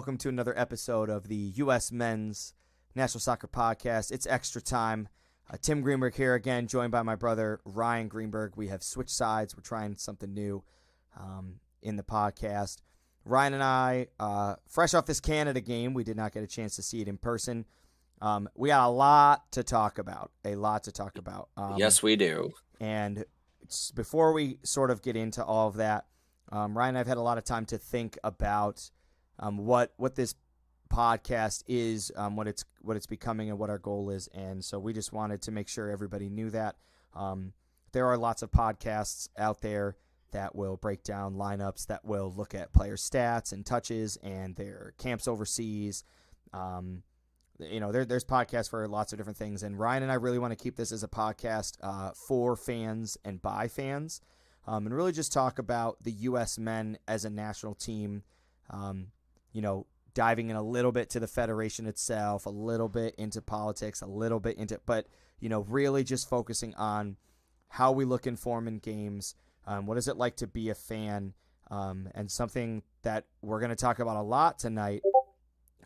welcome to another episode of the U.S. Men's National Soccer Podcast. It's extra time. Tim Greenberg here again, joined by my brother Ryan Greenberg. We have switched sides. We're trying something new in the podcast. Ryan and I, fresh off this Canada game, we did not get a chance to see it in person. We got a lot to talk about. Yes, we do. And before we sort of get into all of that, Ryan and I have had a lot of time to think about what this podcast is, what it's becoming, and what our goal is. And so we just wanted to make sure everybody knew that. There are lots of podcasts out there that will break down lineups, that will look at player stats and touches and their camps overseas. There's podcasts for lots of different things. And Ryan and I really want to keep this as a podcast for fans and by fans, and really just talk about the U.S. men as a national team, diving in a little bit to the federation itself, a little bit into politics, but really just focusing on how we look in form in games, what is it like to be a fan, and something that we're going to talk about a lot tonight,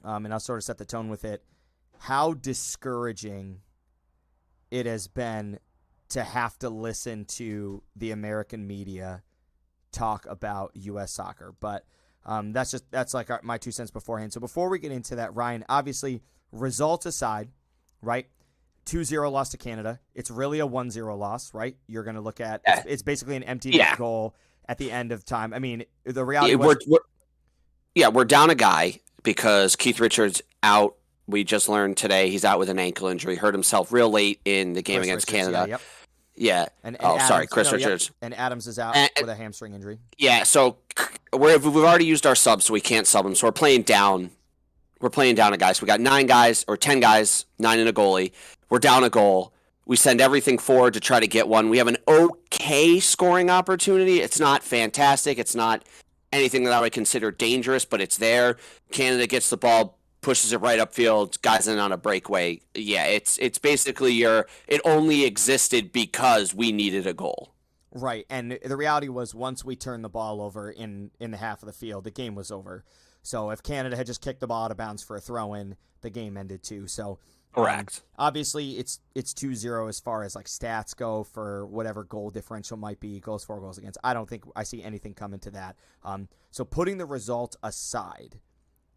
and I'll sort of set the tone with it, how discouraging it has been to have to listen to the American media talk about U.S. soccer. But that's like my 2 cents beforehand. So before we get into that, Ryan, obviously, results aside, right? 2-0 loss to Canada. It's really a 1-0 loss, right? You're going to look at it's basically an empty net goal at the end of time. I mean, the reality we're down a guy because Keith Richards out. We just learned today he's out with an ankle injury. Hurt himself real late in the game against Canada. Yeah. Chris Richards. Yep. And Adams is out with a hamstring injury. Yeah, so we've already used our subs, so we can't sub them. So we're playing down. We're playing down a guy. So we got 9 guys or 10 guys, 9 and a goalie. We're down a goal. We send everything forward to try to get one. We have an okay scoring opportunity. It's not fantastic. It's not anything that I would consider dangerous, but it's there. Canada gets the ball, pushes it right upfield, guys in on a breakaway. Yeah, it's basically it only existed because we needed a goal. Right, and the reality was once we turned the ball over in the half of the field, the game was over. So if Canada had just kicked the ball out of bounds for a throw-in, the game ended too. So correct. Obviously, it's 2-0 as far as like stats go for whatever goal differential might be, goals for, goals against. I don't think I see anything coming to that. So putting the result aside,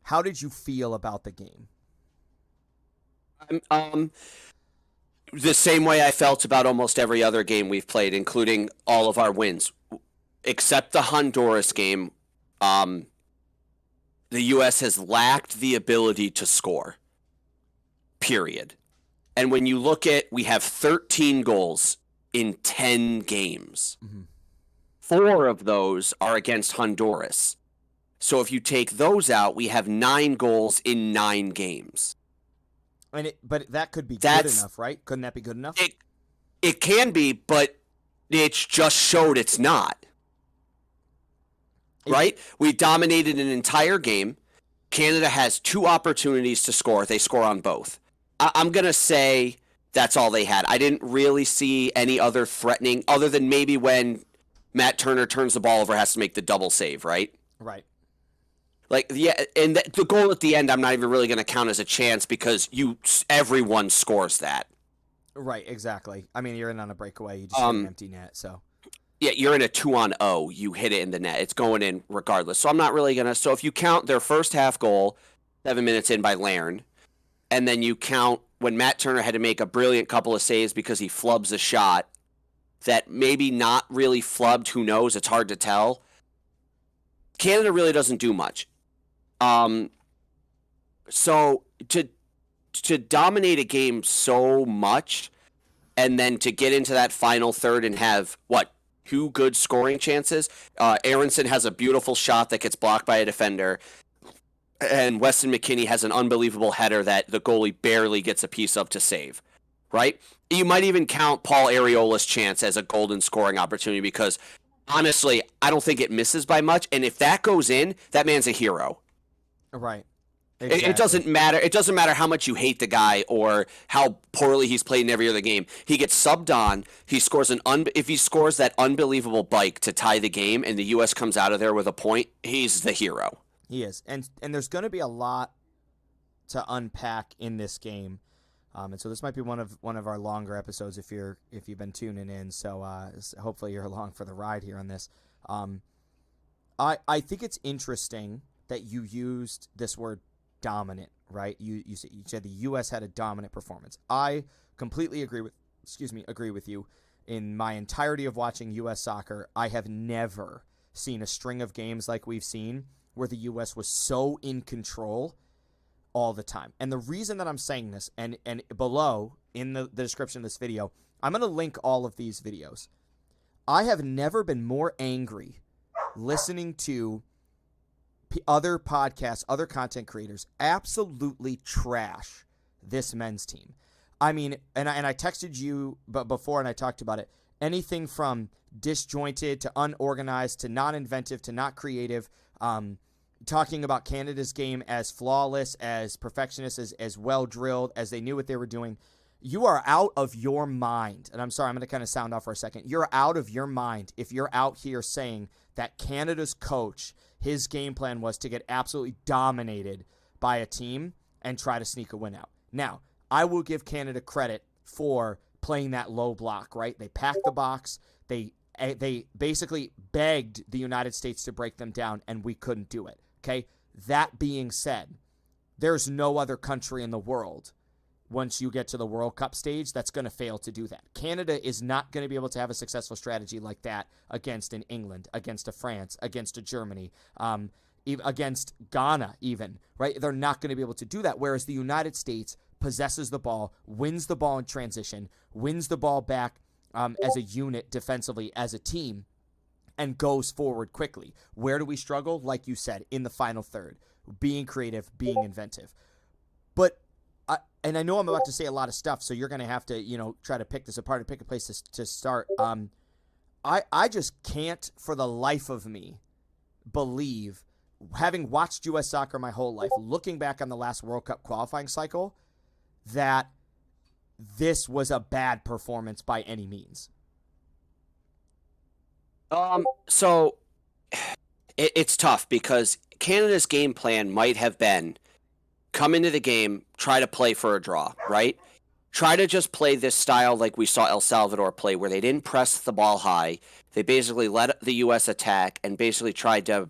how did you feel about the game? The same way I felt about almost every other game we've played, including all of our wins, except the Honduras game. The U.S. has lacked the ability to score, period. And when you look at, we have 13 goals in 10 games. Mm-hmm. 4 of those are against Honduras. So if you take those out, we have 9 goals in 9 games. But that could be good enough, right? Couldn't that be good enough? It can be, but it's just showed it's not. Right? We dominated an entire game. Canada has 2 opportunities to score. They score on both. I'm going to say that's all they had. I didn't really see any other threatening, other than maybe when Matt Turner turns the ball over, has to make the double save, right? Right. And the goal at the end, I'm not even really going to count as a chance because everyone scores that. Right, exactly. I mean, you're in on a breakaway. You just hit an empty net, so. Yeah, you're in a 2-on-0. You hit it in the net. It's going in regardless. So I'm not really going to. So if you count their first half goal, 7 minutes in by Lairn, and then you count when Matt Turner had to make a brilliant couple of saves because he flubs a shot that maybe not really flubbed, who knows? It's hard to tell. Canada really doesn't do much. So to dominate a game so much and then to get into that final third and have, 2 good scoring chances? Aronson has a beautiful shot that gets blocked by a defender, and Weston McKennie has an unbelievable header that the goalie barely gets a piece of to save, right? You might even count Paul Arriola's chance as a golden scoring opportunity because, honestly, I don't think it misses by much, and if that goes in, that man's a hero. Right. Exactly. It doesn't matter. It doesn't matter how much you hate the guy or how poorly he's played in every other game. He gets subbed on. He scores if he scores that unbelievable bike to tie the game, and the U.S. comes out of there with a point, he's the hero. He is, and there's going to be a lot to unpack in this game, and so this might be one of our longer episodes if you've been tuning in. So hopefully you're along for the ride here on this. I think it's interesting that you used this word dominant, right? You said the U.S. had a dominant performance. I completely agree with you. In my entirety of watching U.S. soccer, I have never seen a string of games like we've seen where the U.S. was so in control all the time. And the reason that I'm saying this, and below in the description of this video, I'm going to link all of these videos. I have never been more angry listening to other podcasts, other content creators absolutely trash this men's team. I mean, and I texted you before and I talked about it. Anything from disjointed to unorganized to not inventive to not creative, talking about Canada's game as flawless, as perfectionist, as well drilled, as they knew what they were doing. You are out of your mind. And I'm sorry, I'm going to kind of sound off for a second. You're out of your mind if you're out here saying that Canada's coach, his game plan was to get absolutely dominated by a team and try to sneak a win out. Now, I will give Canada credit for playing that low block, right? They packed the box. They basically begged the United States to break them down, and we couldn't do it, okay? That being said, there's no other country in the world, once you get to the World Cup stage, that's going to fail to do that. Canada is not going to be able to have a successful strategy like that against an England, against a France, against a Germany, against Ghana even, right? They're not going to be able to do that, whereas the United States possesses the ball, wins the ball in transition, wins the ball back as a unit defensively, as a team, and goes forward quickly. Where do we struggle? Like you said, in the final third, being creative, being inventive. But and I know I'm about to say a lot of stuff, so you're going to have to, try to pick this apart and pick a place to start. I just can't, for the life of me, believe, having watched U.S. soccer my whole life, looking back on the last World Cup qualifying cycle, that this was a bad performance by any means. So it's tough because Canada's game plan might have been come into the game, try to play for a draw, right? Try to just play this style like we saw El Salvador play, where they didn't press the ball high. They basically let the U.S. attack and basically tried to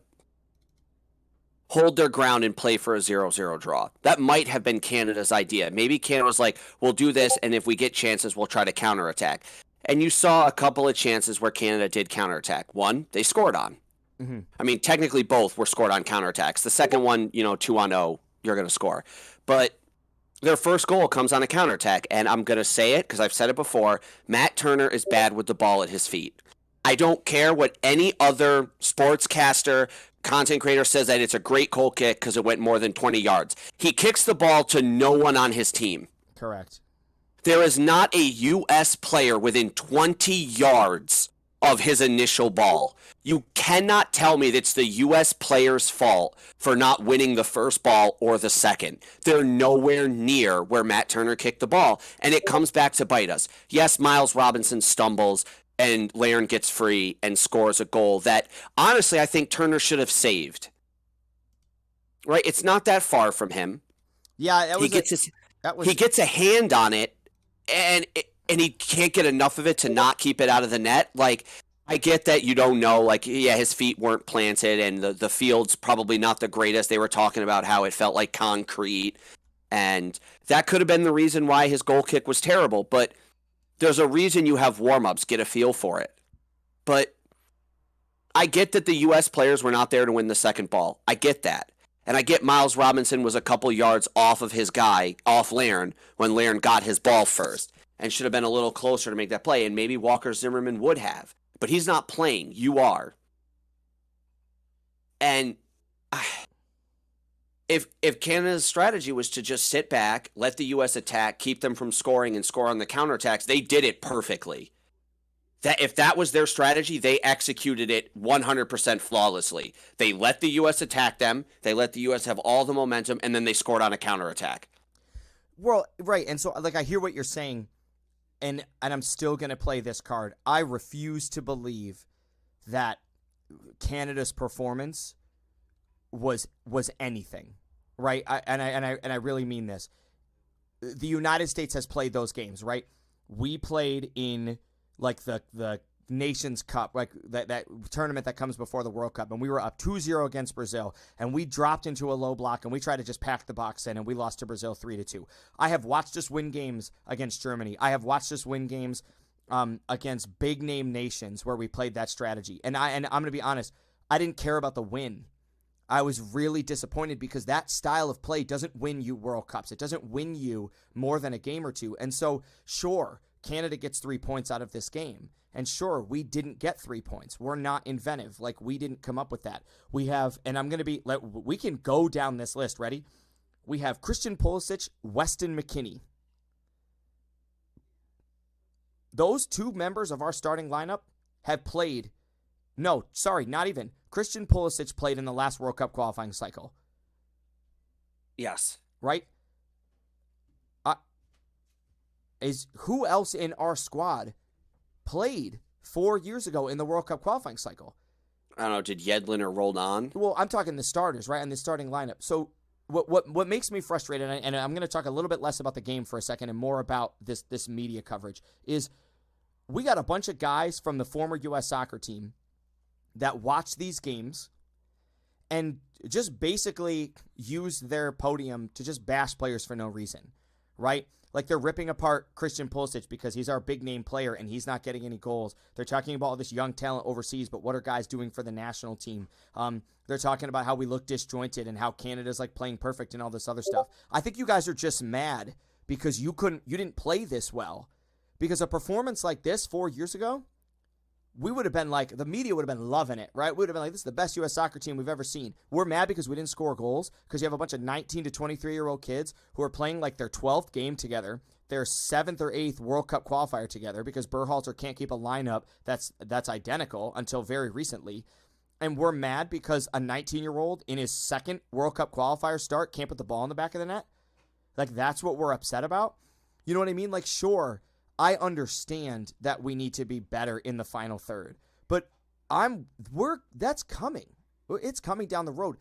hold their ground and play for a 0-0 draw. That might have been Canada's idea. Maybe Canada was like, we'll do this, and if we get chances, we'll try to counterattack. And you saw a couple of chances where Canada did counterattack. One, they scored on. Mm-hmm. I mean, technically both were scored on counterattacks. The second one, 2-0, you're going to score. But their first goal comes on a counterattack, and I'm going to say it because I've said it before. Matt Turner is bad with the ball at his feet. I don't care what any other sportscaster, content creator says that it's a great goal kick because it went more than 20 yards. He kicks the ball to no one on his team. Correct. There is not a U.S. player within 20 yards of his initial ball. You cannot tell me that it's the U.S. player's fault for not winning the first ball or the second. They're nowhere near where Matt Turner kicked the ball, and it comes back to bite us. Yes, Miles Robinson stumbles, and Larin gets free and scores a goal that, honestly, I think Turner should have saved. Right? It's not that far from him. Yeah, he gets a hand on it, and he can't get enough of it to not keep it out of the net. Like, I get that you don't know. Like, yeah, his feet weren't planted, and the field's probably not the greatest. They were talking about how it felt like concrete, and that could have been the reason why his goal kick was terrible. But there's a reason you have warm-ups, get a feel for it. But I get that the U.S. players were not there to win the second ball. I get that. And I get Miles Robinson was a couple yards off of his guy, off Larin, when Larin got his ball first, and should have been a little closer to make that play, and maybe Walker Zimmerman would have. But he's not playing. You are. And if Canada's strategy was to just sit back, let the U.S. attack, keep them from scoring, and score on the counterattacks, they did it perfectly. That if that was their strategy, they executed it 100% flawlessly. They let the U.S. attack them, they let the U.S. have all the momentum, and then they scored on a counterattack. Well, right, and so I hear what you're saying, and I'm still going to play this card. I refuse to believe that Canada's performance was anything, right? I really mean this. The United States has played those games, right? We played in like the Nations Cup, like that tournament that comes before the World Cup, and we were up 2-0 against Brazil, and we dropped into a low block, and we tried to just pack the box in, and we lost to Brazil 3-2. I have watched us win games against Germany. I have watched us win games against big name nations where we played that strategy. And I'm going to be honest, I didn't care about the win. I was really disappointed because that style of play doesn't win you World Cups. It doesn't win you more than a game or two. And so, sure, Canada gets 3 points out of this game. And sure, we didn't get 3 points. We're not inventive. Like, we didn't come up with that. We have, and I'm going to be, we can go down this list. Ready? We have Christian Pulisic, Weston McKennie. Those two members of our starting lineup have played, no, sorry, not even. Christian Pulisic played in the last World Cup qualifying cycle. Yes. Right? Is who else in our squad played 4 years ago in the World Cup qualifying cycle? I don't know, did Yedlin or Roldan? Well, I'm talking the starters, right, and the starting lineup. So what makes me frustrated, and I'm going to talk a little bit less about the game for a second and more about this media coverage, is we got a bunch of guys from the former U.S. soccer team that watch these games and just basically use their podium to just bash players for no reason, right? Like they're ripping apart Christian Pulisic because he's our big name player and he's not getting any goals. They're talking about all this young talent overseas, but what are guys doing for the national team? They're talking about how we look disjointed and how Canada's like playing perfect and all this other stuff. I think you guys are just mad because you didn't play this well. Because a performance like this 4 years ago, we would have been like, the media would have been loving it, right? We would have been like, this is the best U.S. soccer team we've ever seen. We're mad because we didn't score goals because you have a bunch of 19 to 23-year-old kids who are playing like their 12th game together, their 7th or 8th World Cup qualifier together because Berhalter can't keep a lineup that's identical until very recently. And we're mad because a 19-year-old in his second World Cup qualifier start can't put the ball in the back of the net. Like, that's what we're upset about. You know what I mean? Like, sure, I understand that we need to be better in the final third, but that's coming. It's coming down the road.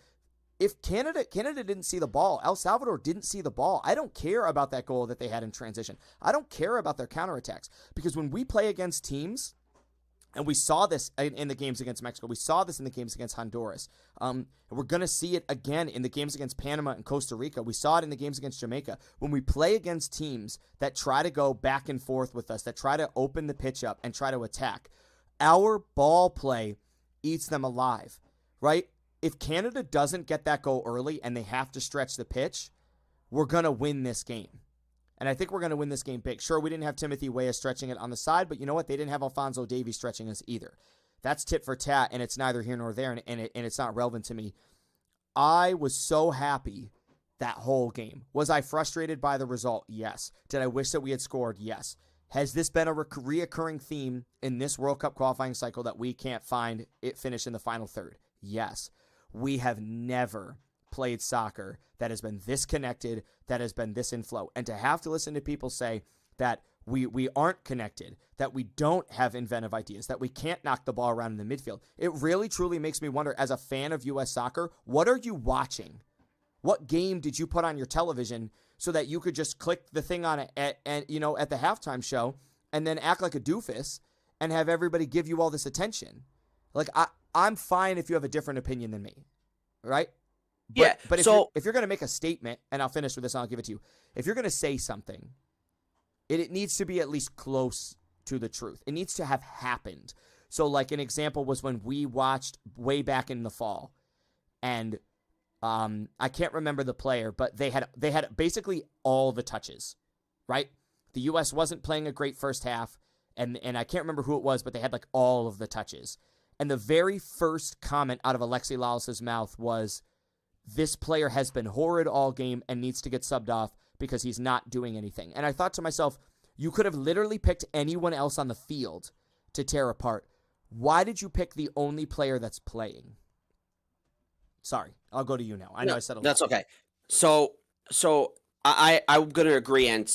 If Canada didn't see the ball, El Salvador didn't see the ball, I don't care about that goal that they had in transition. I don't care about their counterattacks because when we play against teams, and we saw this in the games against Mexico. We saw this in the games against Honduras. We're going to see it again in the games against Panama and Costa Rica. We saw it in the games against Jamaica. When we play against teams that try to go back and forth with us, that try to open the pitch up and try to attack, our ball play eats them alive, right? If Canada doesn't get that goal early and they have to stretch the pitch, we're going to win this game. And I think we're going to win this game big. Sure, we didn't have Timothy Weah stretching it on the side, but you know what? They didn't have Alphonso Davies stretching us either. That's tit for tat, and it's neither here nor there, and it's not relevant to me. I was so happy that whole game. Was I frustrated by the result? Yes. Did I wish that we had scored? Yes. Has this been a reoccurring theme in this World Cup qualifying cycle that we can't find it finish in the final third? Yes. We have never played soccer that has been this connected, that has been this in flow. And to have to listen to people say that we aren't connected, that we don't have inventive ideas, that we can't knock the ball around in the midfield, it really truly makes me wonder, as a fan of U.S. soccer, what are you watching? What game did you put on your television so that you could just click the thing on it at the halftime show and then act like a doofus and have everybody give you all this attention? Like, I'm fine if you have a different opinion than me, right? But if you're going to make a statement, and I'll finish with this and I'll give it to you. If you're going to say something, it needs to be at least close to the truth. It needs to have happened. So like an example was when we watched way back in the fall, and I can't remember the player, but they had basically all the touches, right? The U.S. wasn't playing a great first half, and I can't remember who it was, but they had like all of the touches. And the very first comment out of Alexi Lalas's mouth was, this player has been horrid all game and needs to get subbed off because he's not doing anything. And I thought to myself, you could have literally picked anyone else on the field to tear apart. Why did you pick the only player that's playing? Sorry, I'll go to you now. I know I said a lot. That's okay. So I'm going to agree and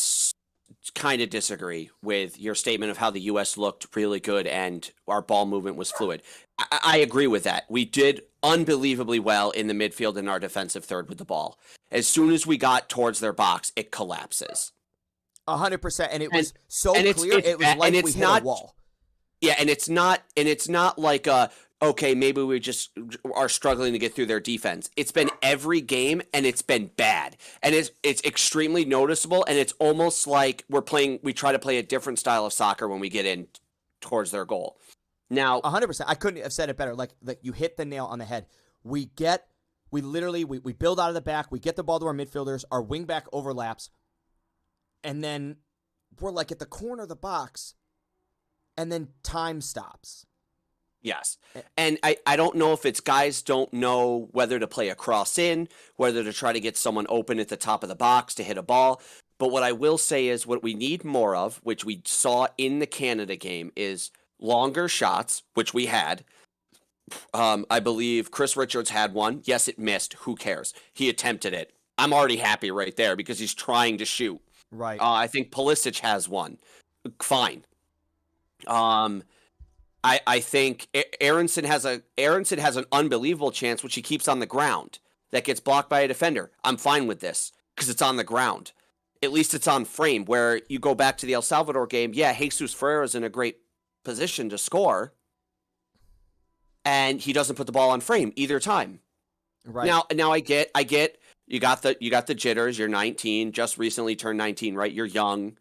kind of disagree with your statement of how the U.S. looked really good and our ball movement was fluid. I agree with that. We did unbelievably well in the midfield and our defensive third with the ball. As soon as we got towards their box, it collapses. 100%, and it And was so and clear. It was like we hit a wall. Yeah, and it's not like okay, maybe we just are struggling to get through their defense. It's been every game and it's been bad. And it's extremely noticeable, and it's almost like we try to play a different style of soccer when we get in towards their goal. Now, 100%. I couldn't have said it better. Like you hit the nail on the head. We build out of the back, we get the ball to our midfielders, our wing back overlaps, and then we're like at the corner of the box, and then time stops. yes. And I don't know if it's guys don't know whether to play a cross in, whether to try to get someone open at the top of the box to hit a ball. But what I will say is what we need more of, which we saw in the Canada game, is longer shots, which we had. I believe Chris Richards had one. Yes, it missed. Who cares? He attempted it. I'm already happy right there because he's trying to shoot. Right. I think Pulisic has one. Fine. I think Aronson has an unbelievable chance, which he keeps on the ground, that gets blocked by a defender. I'm fine with this because it's on the ground. At least it's on frame. Where you go back to the El Salvador game, yeah, Jesus Ferreira is in a great position to score, and he doesn't put the ball on frame either time. Right. Now I get you got the jitters. You're 19, just recently turned 19, right? You're young.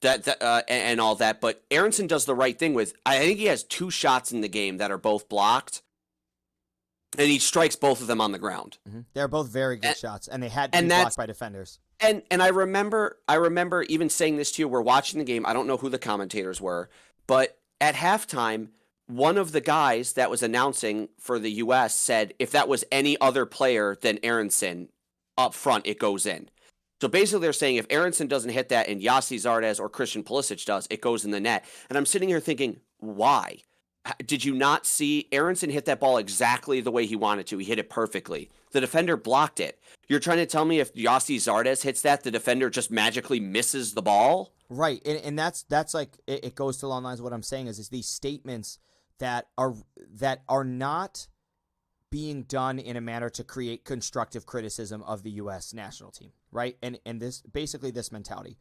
And all that, but Aronson does the right thing with. I think he has 2 shots in the game that are both blocked, and he strikes both of them on the ground. Mm-hmm. They're both very good shots, and they had to be blocked by defenders. And I remember even saying this to you. We're watching the game. I don't know who the commentators were, but at halftime, one of the guys that was announcing for the U.S. said if that was any other player than Aronson up front, it goes in. So basically they're saying if Aronson doesn't hit that and Yossi Zardes or Christian Pulisic does, it goes in the net. And I'm sitting here thinking, why? Did you not see Aronson hit that ball exactly the way he wanted to? He hit it perfectly. The defender blocked it. You're trying to tell me if Yossi Zardes hits that, the defender just magically misses the ball? Right. And that's like, it goes to along the lines of what I'm saying is these statements that are not being done in a manner to create constructive criticism of the U.S. national team, right? And this mentality.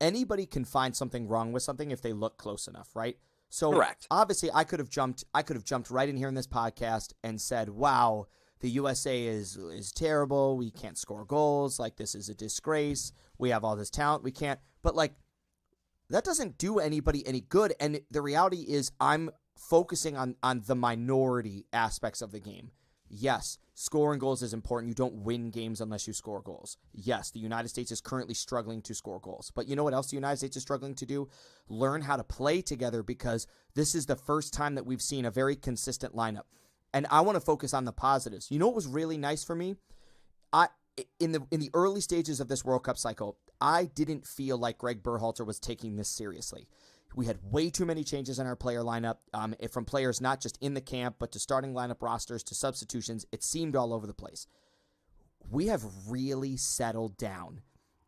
Anybody can find something wrong with something if they look close enough, right? So correct. Obviously I could have jumped right in here in this podcast and said, wow, the USA is terrible. We can't score goals. Like, this is a disgrace. We have all this talent. We can't. But like, that doesn't do anybody any good. And the reality is I'm focusing on the minority aspects of the game. Yes, scoring goals is important. You don't win games unless you score goals. Yes, the United States is currently struggling to score goals. But you know what else the United States is struggling to do? Learn how to play together, because this is the first time that we've seen a very consistent lineup. And I want to focus on the positives. You know what was really nice for me? In the early stages of this World Cup cycle, I didn't feel like Greg Berhalter was taking this seriously. We had way too many changes in our player lineup, from players not just in the camp, but to starting lineup rosters, to substitutions. It seemed all over the place. We have really settled down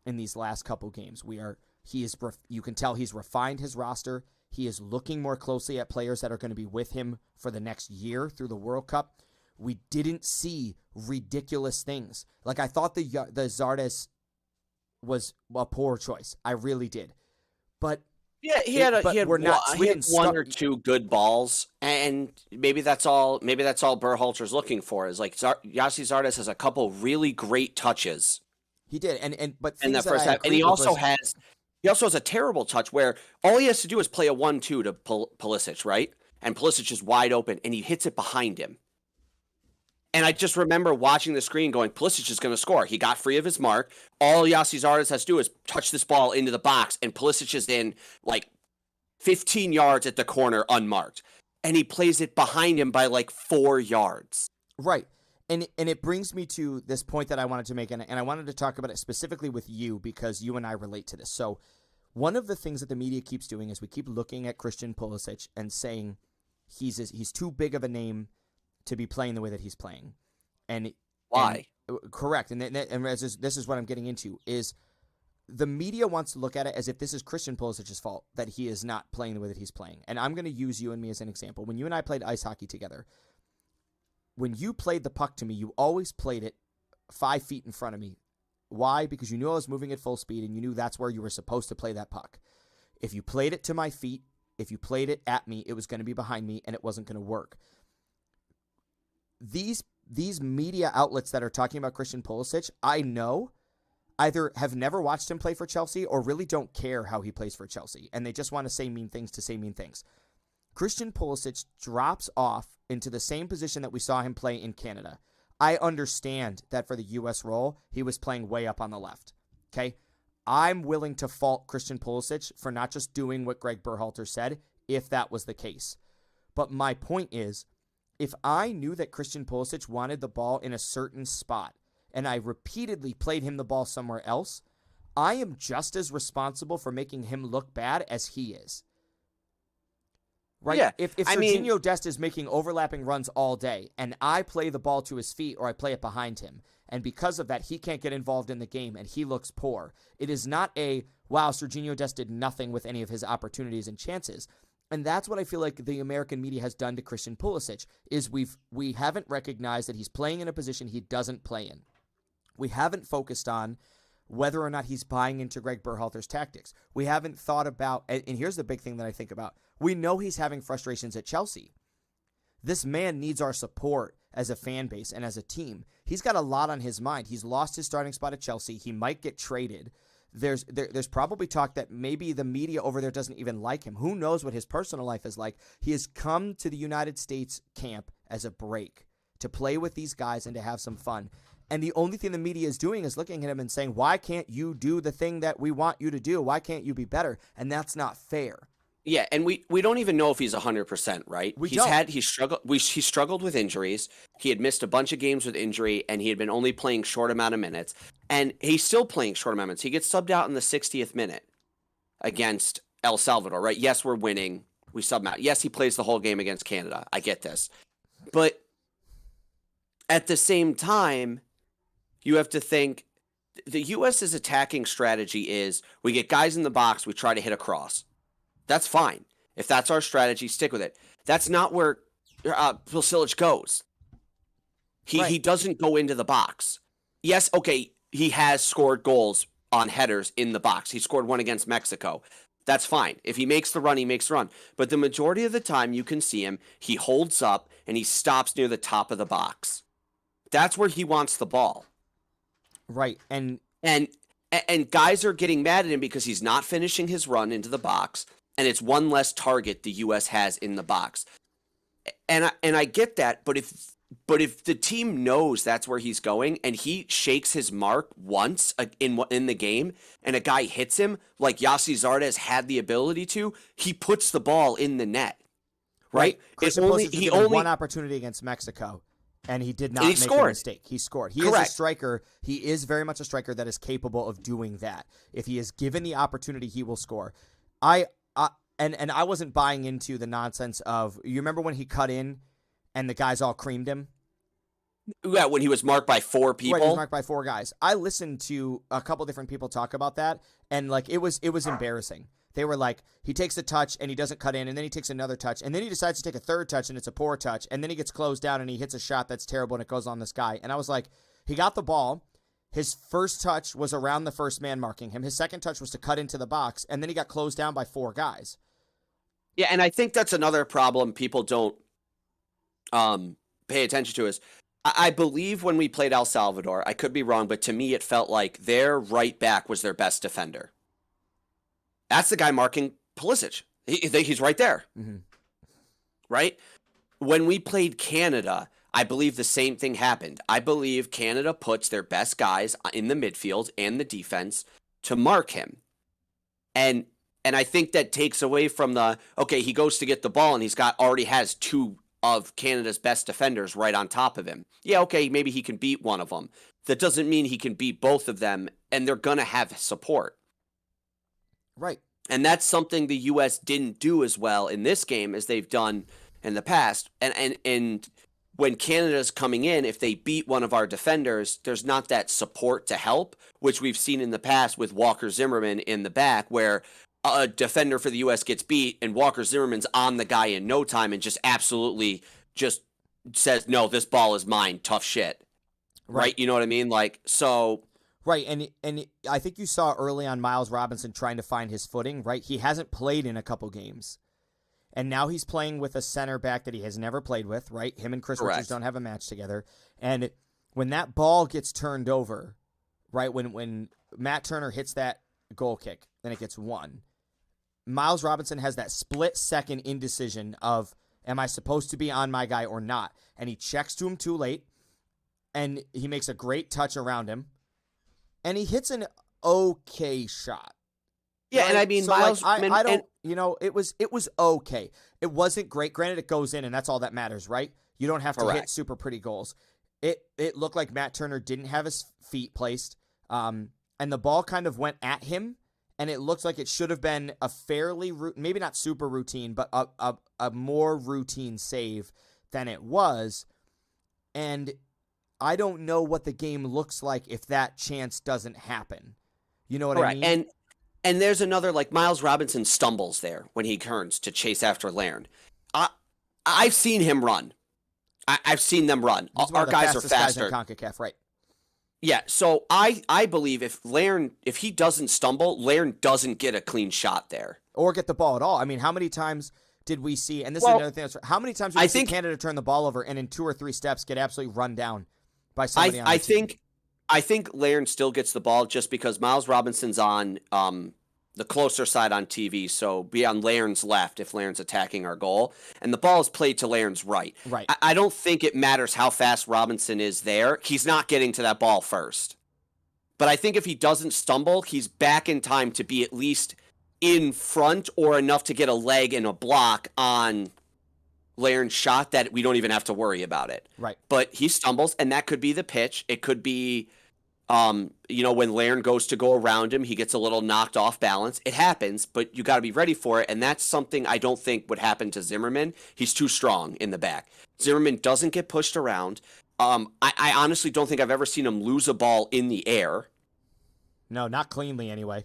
in these last couple games. You can tell he's refined his roster. He is looking more closely at players that are going to be with him for the next year through the World Cup. We didn't see ridiculous things. Like, I thought the Zardes was a poor choice. I really did. But yeah, he had one or two good balls, and maybe that's all Berhalter's looking for is like Yossi Zardes has a couple really great touches. He did, but in the first half, and he also has a terrible touch where all he has to do is play a 1-2 to Pulisic, right? And Pulisic is wide open, and he hits it behind him. And I just remember watching the screen going, Pulisic is going to score. He got free of his mark. All Yossi Zardes has to do is touch this ball into the box, and Pulisic is in like 15 yards at the corner unmarked. And he plays it behind him by like 4 yards. Right. And it brings me to this point that I wanted to make, and I wanted to talk about it specifically with you because you and I relate to this. So one of the things that the media keeps doing is we keep looking at Christian Pulisic and saying he's too big of a name to be playing the way that he's playing. And why? Correct. And this is what I'm getting into is the media wants to look at it as if this is Christian Pulisic's fault that he is not playing the way that he's playing. And I'm going to use you and me as an example. When you and I played ice hockey together, when you played the puck to me, you always played it 5 feet in front of me. Why? Because you knew I was moving at full speed and you knew that's where you were supposed to play that puck. If you played it to my feet, if you played it at me, it was going to be behind me and it wasn't going to work. These media outlets that are talking about Christian Pulisic, I know, either have never watched him play for Chelsea or really don't care how he plays for Chelsea, and they just want to say mean things to say mean things. Christian Pulisic drops off into the same position that we saw him play in Canada. I understand that for the U.S. role, he was playing way up on the left. Okay? I'm willing to fault Christian Pulisic for not just doing what Greg Berhalter said, if that was the case. But my point is, if I knew that Christian Pulisic wanted the ball in a certain spot, and I repeatedly played him the ball somewhere else, I am just as responsible for making him look bad as he is. Right? Yeah, If Serginho Dest is making overlapping runs all day, and I play the ball to his feet or I play it behind him, and because of that, he can't get involved in the game and he looks poor, it is not wow, Serginho Dest did nothing with any of his opportunities and chances. And that's what I feel like the American media has done to Christian Pulisic, is we haven't recognized that he's playing in a position he doesn't play in. We haven't focused on whether or not he's buying into Greg Berhalter's tactics. We haven't thought about, and here's the big thing that I think about, we know he's having frustrations at Chelsea. This man needs our support as a fan base and as a team. He's got a lot on his mind. He's lost his starting spot at Chelsea. He might get traded. There's probably talk that maybe the media over there doesn't even like him. Who knows what his personal life is like? He has come to the United States camp as a break to play with these guys and to have some fun. And the only thing the media is doing is looking at him and saying, why can't you do the thing that we want you to do? Why can't you be better? And that's not fair. Yeah, and we don't even know if he's 100%, right? He struggled with injuries. He had missed a bunch of games with injury, and he had been only playing short amount of minutes. And he's still playing short amount of minutes. He gets subbed out in the 60th minute against El Salvador, right? Yes, we're winning. We sub him out. Yes, he plays the whole game against Canada. I get this. But at the same time, you have to think the U.S.'s attacking strategy is we get guys in the box, we try to hit a cross. That's fine. If that's our strategy, stick with it. That's not where Pulisic goes. He doesn't go into the box. Yes, okay, he has scored goals on headers in the box. He scored one against Mexico. That's fine. If he makes the run, he makes the run. But the majority of the time you can see him, he holds up and he stops near the top of the box. That's where he wants the ball. Right. And guys are getting mad at him because he's not finishing his run into the box. And it's one less target the U.S. has in the box, and I get that. But if the team knows that's where he's going, and he shakes his mark once in the game, and a guy hits him like Yassi Zardes had the ability to, he puts the ball in the net, right? Christian Pulisic was given one opportunity against Mexico, and he did not make a mistake. He scored. He Correct. is a striker. He is very much a striker that is capable of doing that. If he is given the opportunity, he will score. And I wasn't buying into the nonsense of, you remember when he cut in and the guys all creamed him? Yeah, when he was marked by 4 people. Right, he was marked by 4 guys. I listened to a couple different people talk about that, and like it was embarrassing. They were like, he takes a touch and he doesn't cut in, and then he takes another touch, and then he decides to take a third touch and it's a poor touch, and then he gets closed down and he hits a shot that's terrible and it goes on this guy. And I was like, he got the ball. His first touch was around the first man marking him. His second touch was to cut into the box, and then he got closed down by 4 guys. Yeah, and I think that's another problem people don't pay attention to is I believe when we played El Salvador, I could be wrong, but to me it felt like their right back was their best defender. That's the guy marking Pulisic. He's right there. Mm-hmm. Right? When we played Canada, I believe the same thing happened. I believe Canada puts their best guys in the midfield and the defense to mark him. And I think that takes away from he goes to get the ball and already has 2 of Canada's best defenders right on top of him. Yeah, okay, maybe he can beat one of them. That doesn't mean he can beat both of them, and they're going to have support. Right. And that's something the U.S. didn't do as well in this game as they've done in the past. And when Canada's coming in, if they beat one of our defenders, there's not that support to help, which we've seen in the past with Walker Zimmerman in the back, where a defender for the U.S. gets beat and Walker Zimmerman's on the guy in no time and just absolutely just says, no, this ball is mine, tough shit. Right? You know what I mean? Like, so... Right, and I think you saw early on Miles Robinson trying to find his footing, right? He hasn't played in a couple games. And now he's playing with a center back that he has never played with, right? Him and Chris Richards don't have a match together. And when that ball gets turned over, right, when Matt Turner hits that goal kick, then it gets won. Miles Robinson has that split-second indecision of, am I supposed to be on my guy or not? And he checks to him too late, and he makes a great touch around him, and he hits an okay shot. Yeah, right? And I mean, so Miles, like, I don't, you know, it was okay. It wasn't great. Granted, it goes in, and that's all that matters, right? You don't have to hit super pretty goals. It looked like Matt Turner didn't have his feet placed, and the ball kind of went at him, and it looks like it should have been a fairly, maybe not super routine, but a more routine save than it was. And I don't know what the game looks like if that chance doesn't happen. You know what I mean? And there's another, like, Miles Robinson stumbles there when he turns to chase after Laird. I've seen him run. I've seen them run. Our guys are faster. Guys in CONCACAF, right? Yeah, so I believe if he doesn't stumble, Laird doesn't get a clean shot there. Or get the ball at all. I mean, how many times did we see, and this is another thing, how many times did we see Canada turn the ball over and in 2 or 3 steps get absolutely run down by somebody on the team? I think Laird still gets the ball just because Miles Robinson's on the closer side on TV, so be on Laird's left if Laird's attacking our goal, and the ball is played to Laird's right. Right. I don't think it matters how fast Robinson is there. He's not getting to that ball first. But I think if he doesn't stumble, he's back in time to be at least in front or enough to get a leg and a block on Laird's shot that we don't even have to worry about it. Right. But he stumbles, and that could be the pitch. It could be... when Laird goes to go around him, he gets a little knocked off balance. It happens, but you got to be ready for it, and that's something I don't think would happen to Zimmerman. He's too strong in the back. Zimmerman doesn't get pushed around. I honestly don't think I've ever seen him lose a ball in the air. No, not cleanly anyway.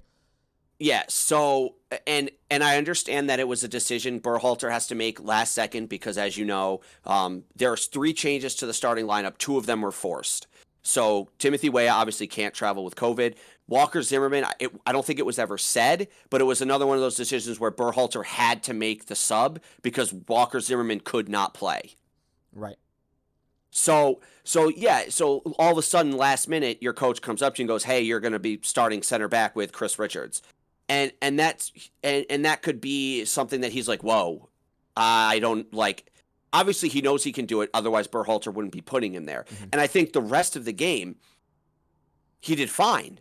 Yeah, so, and I understand that it was a decision Berhalter has to make last second because, as you know, there's 3 changes to the starting lineup. 2 of them were forced. So Timothy Weah obviously can't travel with COVID. Walker Zimmerman, I don't think it was ever said, but it was another one of those decisions where Berhalter had to make the sub because Walker Zimmerman could not play. Right. So all of a sudden, last minute, your coach comes up to you and goes, "Hey, you're going to be starting center back with Chris Richards," and that could be something that he's like, "Whoa, I don't like." Obviously, he knows he can do it. Otherwise, Berhalter wouldn't be putting him there. Mm-hmm. And I think the rest of the game, he did fine.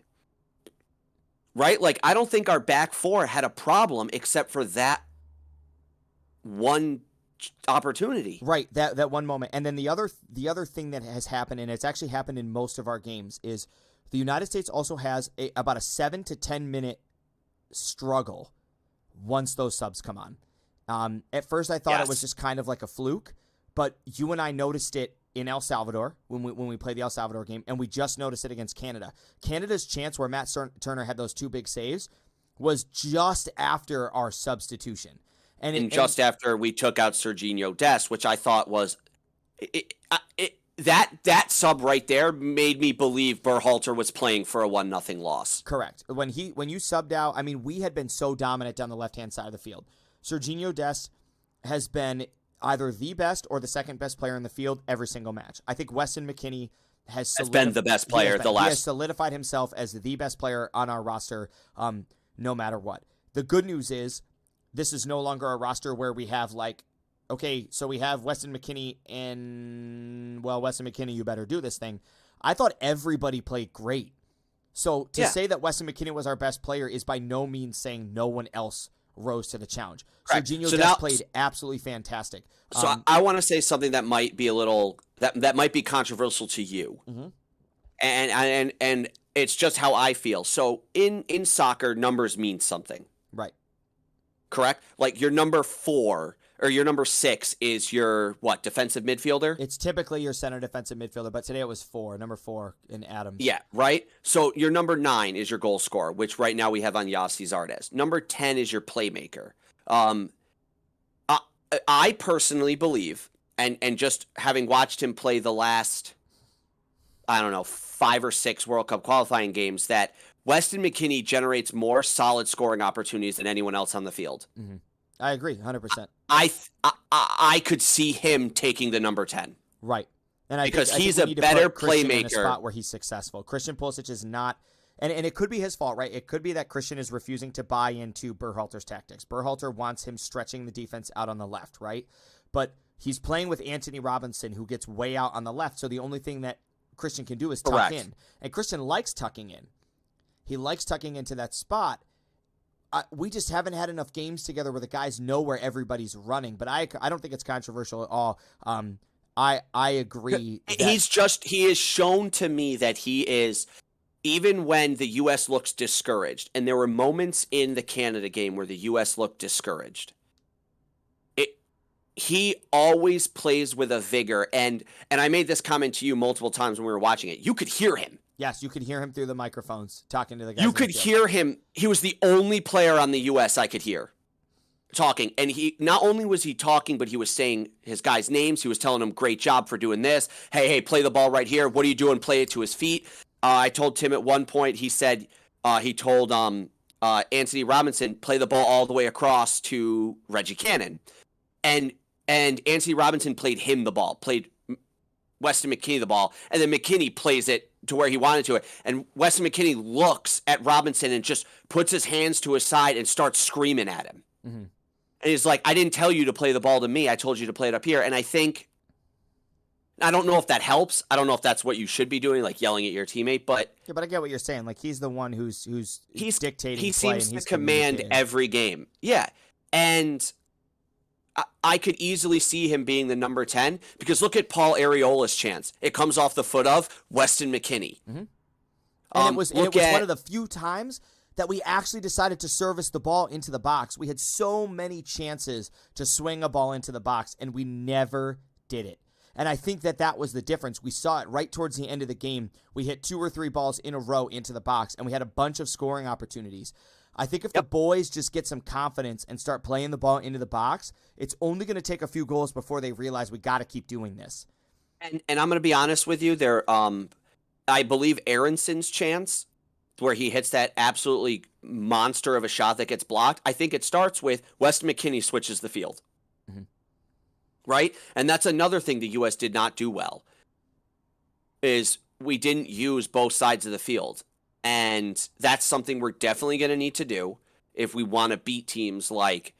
Right? Like, I don't think our back 4 had a problem except for that one opportunity. Right, that one moment. And then the other thing that has happened, and it's actually happened in most of our games, is the United States also has about a 7 to 10 minute struggle once those subs come on. At first, I thought it was just kind of like a fluke, but you and I noticed it in El Salvador when we played the El Salvador game, and we just noticed it against Canada. Canada's chance where Matt Turner had those 2 big saves was just after our substitution. And just after we took out Serginho Dest, which I thought was... That sub right there made me believe Berhalter was playing for a 1-0 loss. Correct. When you subbed out, I mean, we had been so dominant down the left-hand side of the field. Serginho Dest has been either the best or the second best player in the field every single match. I think Weston McKennie has been the best player he has solidified himself as the best player on our roster, no matter what. The good news is this is no longer a roster where we have so we have Weston McKennie and, Weston McKennie, you better do this thing. I thought everybody played great. So to say that Weston McKennie was our best player is by no means saying no one else rose to the challenge. Right. Serginho Dest played absolutely fantastic. So I want to say something that might be a little that might be controversial to you, mm-hmm. and it's just how I feel. So in soccer, numbers mean something, right? Correct. Like your number 4 or your number 6 is your what, defensive midfielder? It's typically your center defensive midfielder, but today it was number 4 in Adams. Yeah, right? So your number 9 is your goal scorer, which right now we have on Yossi Zardes. Number 10 is your playmaker. I personally believe, and just having watched him play the last, I don't know, 5 or 6 World Cup qualifying games, that Weston McKennie generates more solid scoring opportunities than anyone else on the field. Mm-hmm. I agree, 100%. I could see him taking the number 10. Right. And because I think he's a better playmaker. In a spot where he's successful. Christian Pulisic is not, and it could be his fault, right? It could be that Christian is refusing to buy into Berhalter's tactics. Berhalter wants him stretching the defense out on the left, right? But he's playing with Anthony Robinson, who gets way out on the left. So the only thing that Christian can do is tuck in. And Christian likes tucking in. He likes tucking into that spot. We just haven't had enough games together where the guys know where everybody's running. But I don't think it's controversial at all. I agree. He has shown to me that he is, even when the U.S. looks discouraged, and there were moments in the Canada game where the U.S. looked discouraged, he always plays with a vigor. And I made this comment to you multiple times when we were watching it. You could hear him. Yes, you could hear him through the microphones talking to the guys. You could hear him. He was the only player on the U.S. I could hear talking. And he not only was he talking, but he was saying his guys' names. He was telling them, great job for doing this. Hey, play the ball right here. What are you doing? Play it to his feet. I told Tim at one point, he said, he told Anthony Robinson, play the ball all the way across to Reggie Cannon. And Anthony Robinson played him the ball, played Weston McKennie the ball, and then McKennie plays it to where he wanted to it. And Weston McKennie looks at Robinson and just puts his hands to his side and starts screaming at him. Mm-hmm. And he's like, I didn't tell you to play the ball to me. I told you to play it up here. And I don't know if that helps. I don't know if that's what you should be doing, like yelling at your teammate. But yeah, but I get what you're saying. Like, he's the one who's dictating. He seems to command every game. Yeah, and I could easily see him being the number 10 because look at Paul Areola's chance. It comes off the foot of Weston McKennie. Mm-hmm. And it was one of the few times that we actually decided to service the ball into the box. We had so many chances to swing a ball into the box, and we never did it. And I think that was the difference. We saw it right towards the end of the game. We hit 2 or 3 balls in a row into the box, and we had a bunch of scoring opportunities. I think if the boys just get some confidence and start playing the ball into the box, it's only going to take a few goals before they realize we got to keep doing this. And I'm going to be honest with you, I believe Aaronson's chance where he hits that absolutely monster of a shot that gets blocked, I think it starts with Weston McKennie switches the field. Mm-hmm. Right? And that's another thing the U.S. did not do well, is we didn't use both sides of the field. And that's something we're definitely going to need to do if we want to beat teams like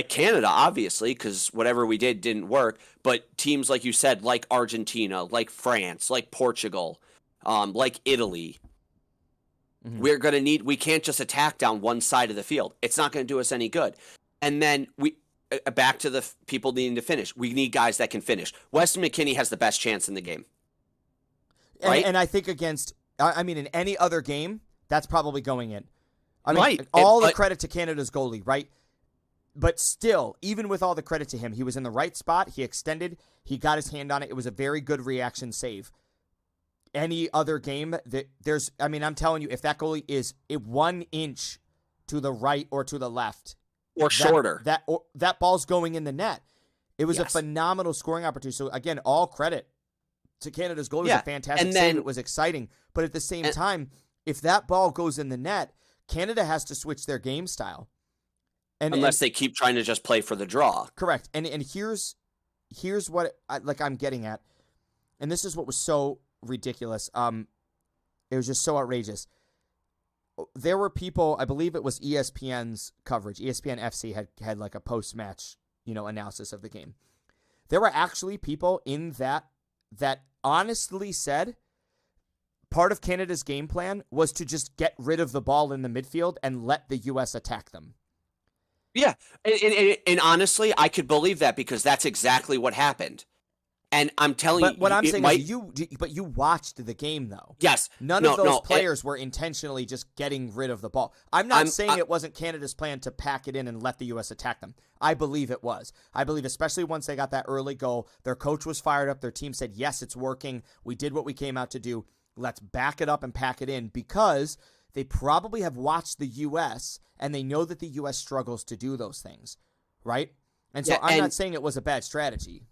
Canada, obviously, because whatever we did didn't work. But teams, like you said, like Argentina, like France, like Portugal, like Italy, we can't just attack down one side of the field. It's not going to do us any good. And then back to the people needing to finish. We need guys that can finish. Weston McKennie has the best chance in the game. Right? And I think in any other game, that's probably going in. All the credit to Canada's goalie, right? But still, even with all the credit to him, he was in the right spot. He extended. He got his hand on it. It was a very good reaction save. Any other game, I'm telling you, if that goalie is 1 inch to the right or to the left, or shorter, that ball's going in the net. It was a phenomenal scoring opportunity. So again, all credit to Canada's goalie. It was a fantastic save. It was exciting. But at the same time, if that ball goes in the net, Canada has to switch their game style. Unless they keep trying to just play for the draw. Correct. And here's what I'm getting at. And this is what was so ridiculous. It was just so outrageous. There were people, I believe it was ESPN's coverage. ESPN FC had like a post-match, analysis of the game. There were actually people in that honestly said part of Canada's game plan was to just get rid of the ball in the midfield and let the U.S. attack them. Yeah, and honestly, I could believe that because that's exactly what happened. And I'm telling But you, what I'm it saying might. is you watched the game though. Yes. None No, of those no. players were intentionally just getting rid of the ball. I'm not saying I- it wasn't Canada's plan to pack it in and let the U.S. attack them. I believe it was. I believe especially once they got that early goal, their coach was fired up. Their team said, yes, it's working. We did what we came out to do. Let's back it up and pack it in, because they probably have watched the U.S. and they know that the U.S. struggles to do those things, right? And so Yeah, I'm and- not saying it was a bad strategy.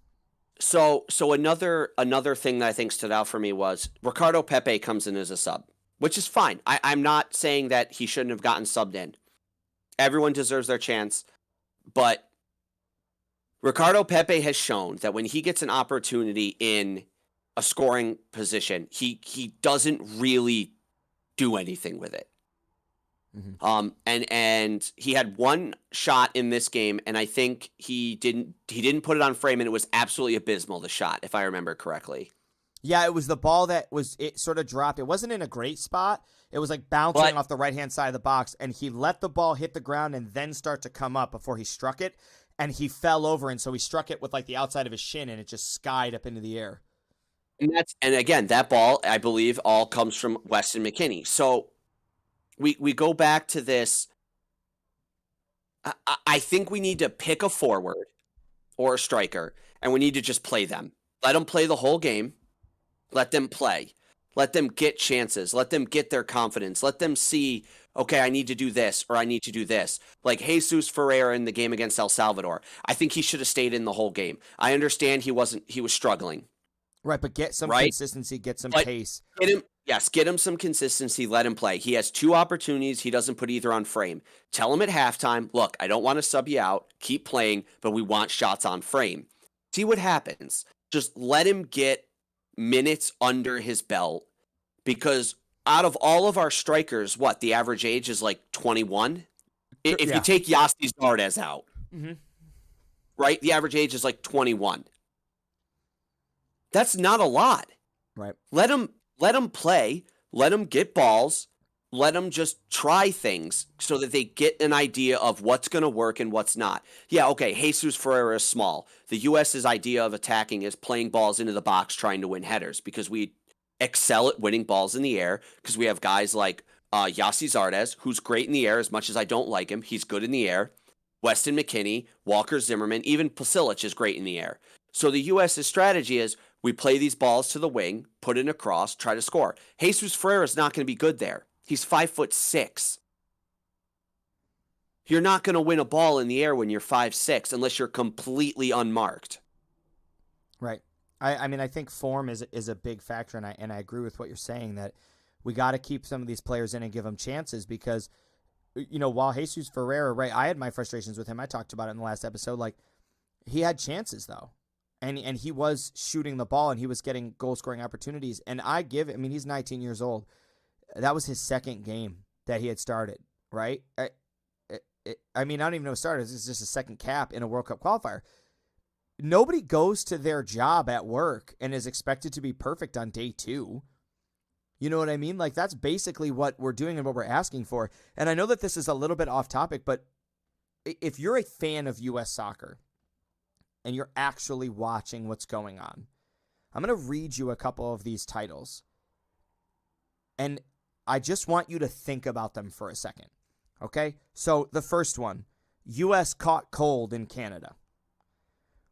So another thing that I think stood out for me was Ricardo Pepe comes in as a sub, which is fine. I'm not saying that he shouldn't have gotten subbed in. Everyone deserves their chance, but Ricardo Pepe has shown that when he gets an opportunity in a scoring position, he doesn't really do anything with it. And he had one shot in this game, and I think he didn't put it on frame, and it was absolutely abysmal, the shot, if I remember correctly. Yeah, it was the ball it sort of dropped. It wasn't in a great spot. It was like bouncing off the right-hand side of the box, and he let the ball hit the ground and then start to come up before he struck it, and he fell over, and so he struck it with like the outside of his shin, and it just skied up into the air. And again, that ball, I believe, all comes from Weston McKennie. So we go back to this. I think we need to pick a forward or a striker, and we need to just play them. Let them play the whole game. Let them play. Let them get chances. Let them get their confidence. Let them see, okay, I need to do this or I need to do this. Like Jesus Ferreira in the game against El Salvador. I think he should have stayed in the whole game. I understand he was struggling. Right, but get some consistency, get some pace. Get him some consistency, let him play. He has 2 opportunities. He doesn't put either on frame. Tell him at halftime, look, I don't want to sub you out. Keep playing, but we want shots on frame. See what happens. Just let him get minutes under his belt, because out of all of our strikers, the average age is like 21? If you take Yassi Zardes out, right? The average age is like 21. That's not a lot. Right. Let him play. Let them get balls. Let them just try things so that they get an idea of what's going to work and what's not. Yeah, okay, Jesus Ferreira is small. The U.S.'s idea of attacking is playing balls into the box, trying to win headers, because we excel at winning balls in the air, because we have guys like Yassi Zardes, who's great in the air. As much as I don't like him, he's good in the air. Weston McKennie, Walker Zimmerman, even Pasilic is great in the air. So the U.S.'s strategy is we play these balls to the wing, put it across, try to score. Jesus Ferreira is not going to be good there. He's 5'6". You're not going to win a ball in the air when you're 5'6" unless you're completely unmarked. Right. I mean, I think form is a big factor, and I agree with what you're saying, that we got to keep some of these players in and give them chances, because, while Jesus Ferreira, right, I had my frustrations with him. I talked about it in the last episode. Like, he had chances though, and he was shooting the ball and he was getting goal scoring opportunities. And he's 19 years old. That was his second game that he had started, right? I don't even know started. This is just a second cap in a World Cup qualifier. Nobody goes to their job at work and is expected to be perfect on day 2. You know what I mean? Like, that's basically what we're doing and what we're asking for. And I know that this is a little bit off topic, but if you're a fan of U.S. soccer and you're actually watching what's going on, I'm going to read you a couple of these titles. And I just want you to think about them for a second. Okay? So the first one, U.S. caught cold in Canada.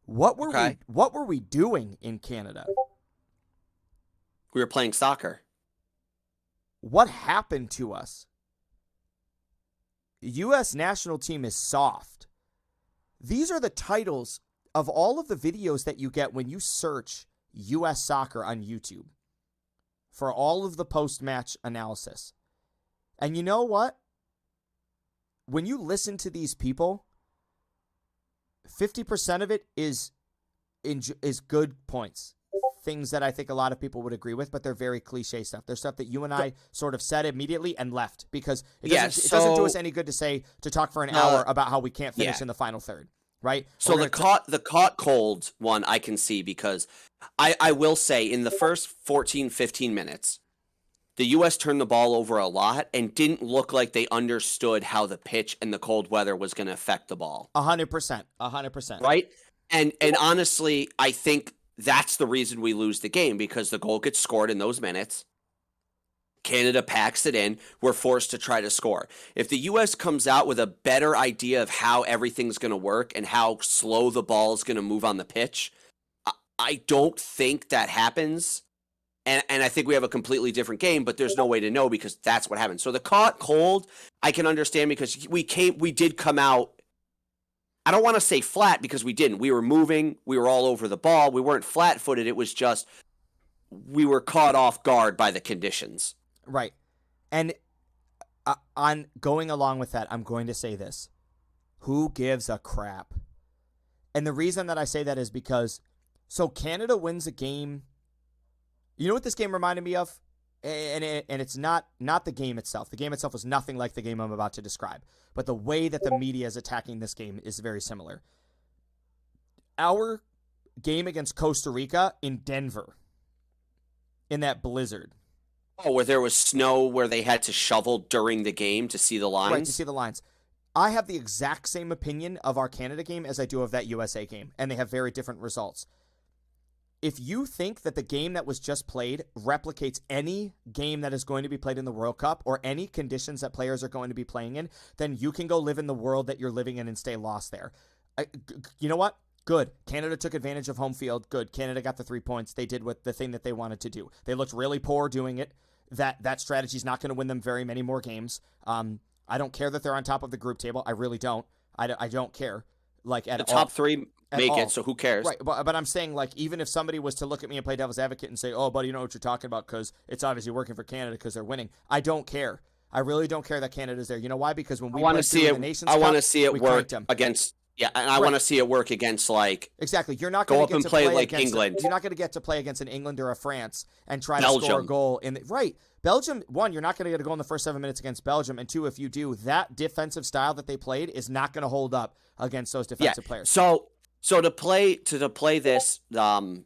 What were we doing in Canada? We were playing soccer. What happened to us? U.S. national team is soft. These are the titles of all of the videos that you get when you search U.S. soccer on YouTube for all of the post-match analysis. And you know what? When you listen to these people, 50% of it is good points. Things that I think a lot of people would agree with, but they're very cliche stuff. They're stuff that you and I sort of said immediately and left, because it doesn't do us any good to talk for an hour about how we can't finish in the final third, right? So the caught cold one I can see, because I will say in the first 14, 15 minutes, the U.S. turned the ball over a lot and didn't look like they understood how the pitch and the cold weather was going to affect the ball. 100%. 100%. Right? And honestly, I think that's the reason we lose the game, because the goal gets scored in those minutes. Canada packs it in. We're forced to try to score. If the U.S. comes out with a better idea of how everything's going to work and how slow the ball is going to move on the pitch, I don't think that happens. And I think we have a completely different game, but there's no way to know because that's what happened. So the caught cold, I can understand because we did come out. I don't want to say flat because we didn't. We were moving. We were all over the ball. We weren't flat-footed. It was just we were caught off guard by the conditions. Right. And on going along with that, I'm going to say this. Who gives a crap? And the reason that I say that is because, so Canada wins a game. You know what this game reminded me of? And it's not the game itself. The game itself was nothing like the game I'm about to describe. But the way that the media is attacking this game is very similar. Our game against Costa Rica in Denver, in that blizzard. Oh, where there was snow where they had to shovel during the game to see the lines? Right, to see the lines. I have the exact same opinion of our Canada game as I do of that USA game, and they have very different results. If you think that the game that was just played replicates any game that is going to be played in the World Cup or any conditions that players are going to be playing in, then you can go live in the world that you're living in and stay lost there. You know what? Good. Canada took advantage of home field. Good. Canada got the 3 points. They did the thing that they wanted to do. They looked really poor doing it. That strategy is not going to win them very many more games. I don't care that they're on top of the group table. I really don't. I don't care. Like at the top three make all. it, so who cares? Right, but I'm saying, like, even if somebody was to look at me and play devil's advocate and say, oh, buddy, you know what you're talking about because it's obviously working for Canada because they're winning. I don't care. I really don't care that Canada's there. You know why? Because when we want to see it, the Nations I want to Cup, see it we work them. against. Yeah, and I want to see it work against, like, exactly. You're not go going up to and play like England. You're not going to get to play against an England or a France and try Belgium. to score a goal right. Belgium, one, you're not going to get a goal in the first 7 minutes against Belgium, and two, if you do, that defensive style that they played is not going to hold up against those defensive players. So to play this, to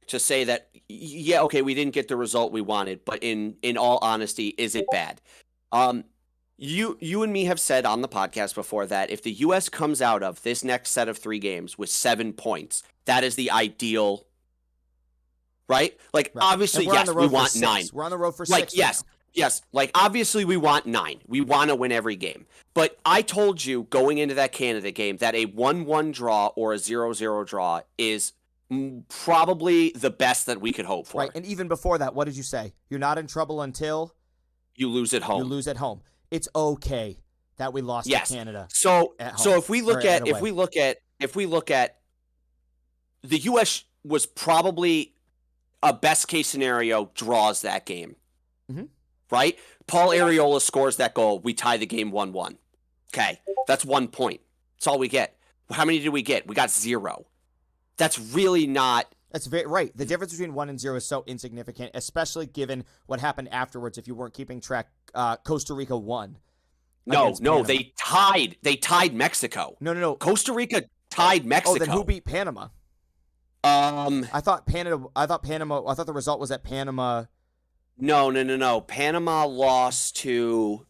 say that, yeah, okay, we didn't get the result we wanted, but in all honesty, is it bad? You and me have said on the podcast before that if the U.S. comes out of this next set of 3 games with 7 points, that is the ideal, right? Like, obviously, yes, we want 9. We're on the road for 6. Like, yes. Like, obviously, we want 9. We want to win every game. But I told you going into that Canada game that a 1-1 draw or a 0-0 draw is probably the best that we could hope for. Right, and even before that, what did you say? You're not in trouble until you lose at home. You lose at home. It's okay that we lost to Canada. So if we look at the US was probably a best case scenario draws that game. Mm-hmm. Right? Paul Arriola scores that goal. We tie the game 1-1. Okay. That's 1 point. That's all we get. How many did we get? We got 0. That's really not. That's very right. The difference between 1 and 0 is so insignificant, especially given what happened afterwards. If you weren't keeping track, Costa Rica won. No, they tied. They tied Mexico. No. Costa Rica tied Mexico. Oh, then who beat Panama? I thought the result was that Panama. No. Panama lost to.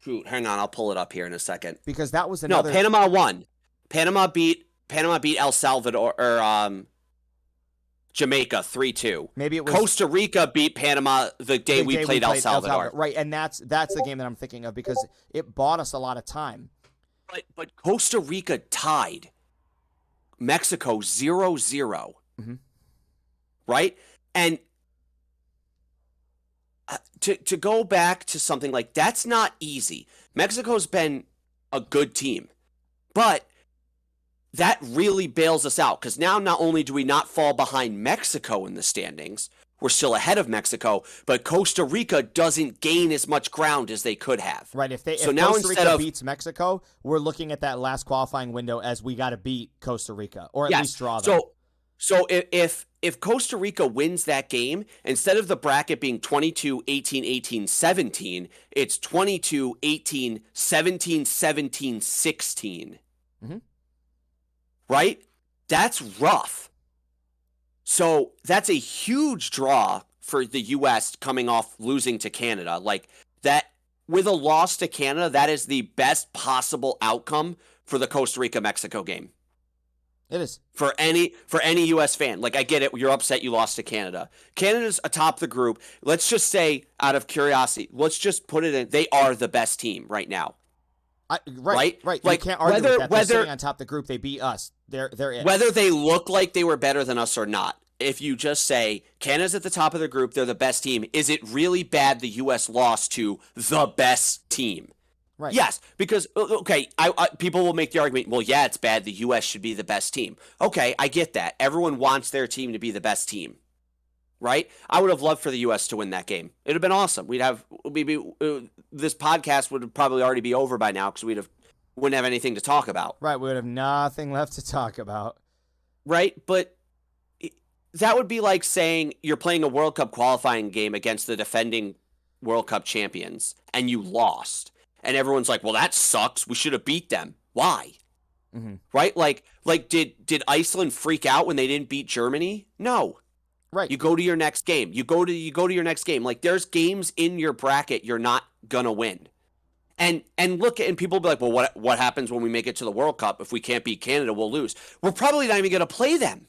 Shoot, hang on. I'll pull it up here in a second. Because that was another. No, Panama won. Panama beat El Salvador or Jamaica 3-2. Maybe it was Costa Rica beat Panama the day we played El Salvador. Right, and that's the game that I'm thinking of because it bought us a lot of time. But Costa Rica tied Mexico 0-0. Mm-hmm. Right? And to go back to something like that's not easy. Mexico's been a good team. But that really bails us out because now not only do we not fall behind Mexico in the standings, we're still ahead of Mexico, but Costa Rica doesn't gain as much ground as they could have. Right. If Costa Rica beats Mexico, we're looking at that last qualifying window as we got to beat Costa Rica or at least draw them. So if Costa Rica wins that game, instead of the bracket being 22, 18, 18, 17, it's 22, 18, 17, 17, 16. Mm-hmm. Right? That's rough. So that's a huge draw for the U.S. coming off losing to Canada. Like that, with a loss to Canada, that is the best possible outcome for the Costa Rica-Mexico game. It is. For any U.S. fan. Like, I get it. You're upset you lost to Canada. Canada's atop the group. Let's just say, out of curiosity, let's just put it in. They are the best team right now. Right. Like, you can't argue with that. They're sitting on top of the group. They beat us. They're it. Whether they look like they were better than us or not, if you just say Canada's at the top of the group, they're the best team, is it really bad the U.S. lost to the best team? Right. Yes, because, okay, people will make the argument, well, yeah, it's bad. The U.S. should be the best team. Okay, I get that. Everyone wants their team to be the best team, right? I would have loved for the U.S. to win that game. It would have been awesome. This podcast would probably already be over by now because wouldn't have anything to talk about. Right, we would have nothing left to talk about. Right, but that would be like saying you're playing a World Cup qualifying game against the defending World Cup champions and you lost. And everyone's like, well, that sucks. We should have beat them. Why? Mm-hmm. Right? Like did Iceland freak out when they didn't beat Germany? No. Right. You go to your next game. You go to your next game. Like, there's games in your bracket you're not gonna win. And look, and people will be like, well, what happens when we make it to the World Cup? If we can't beat Canada, we'll lose. We're probably not even gonna play them.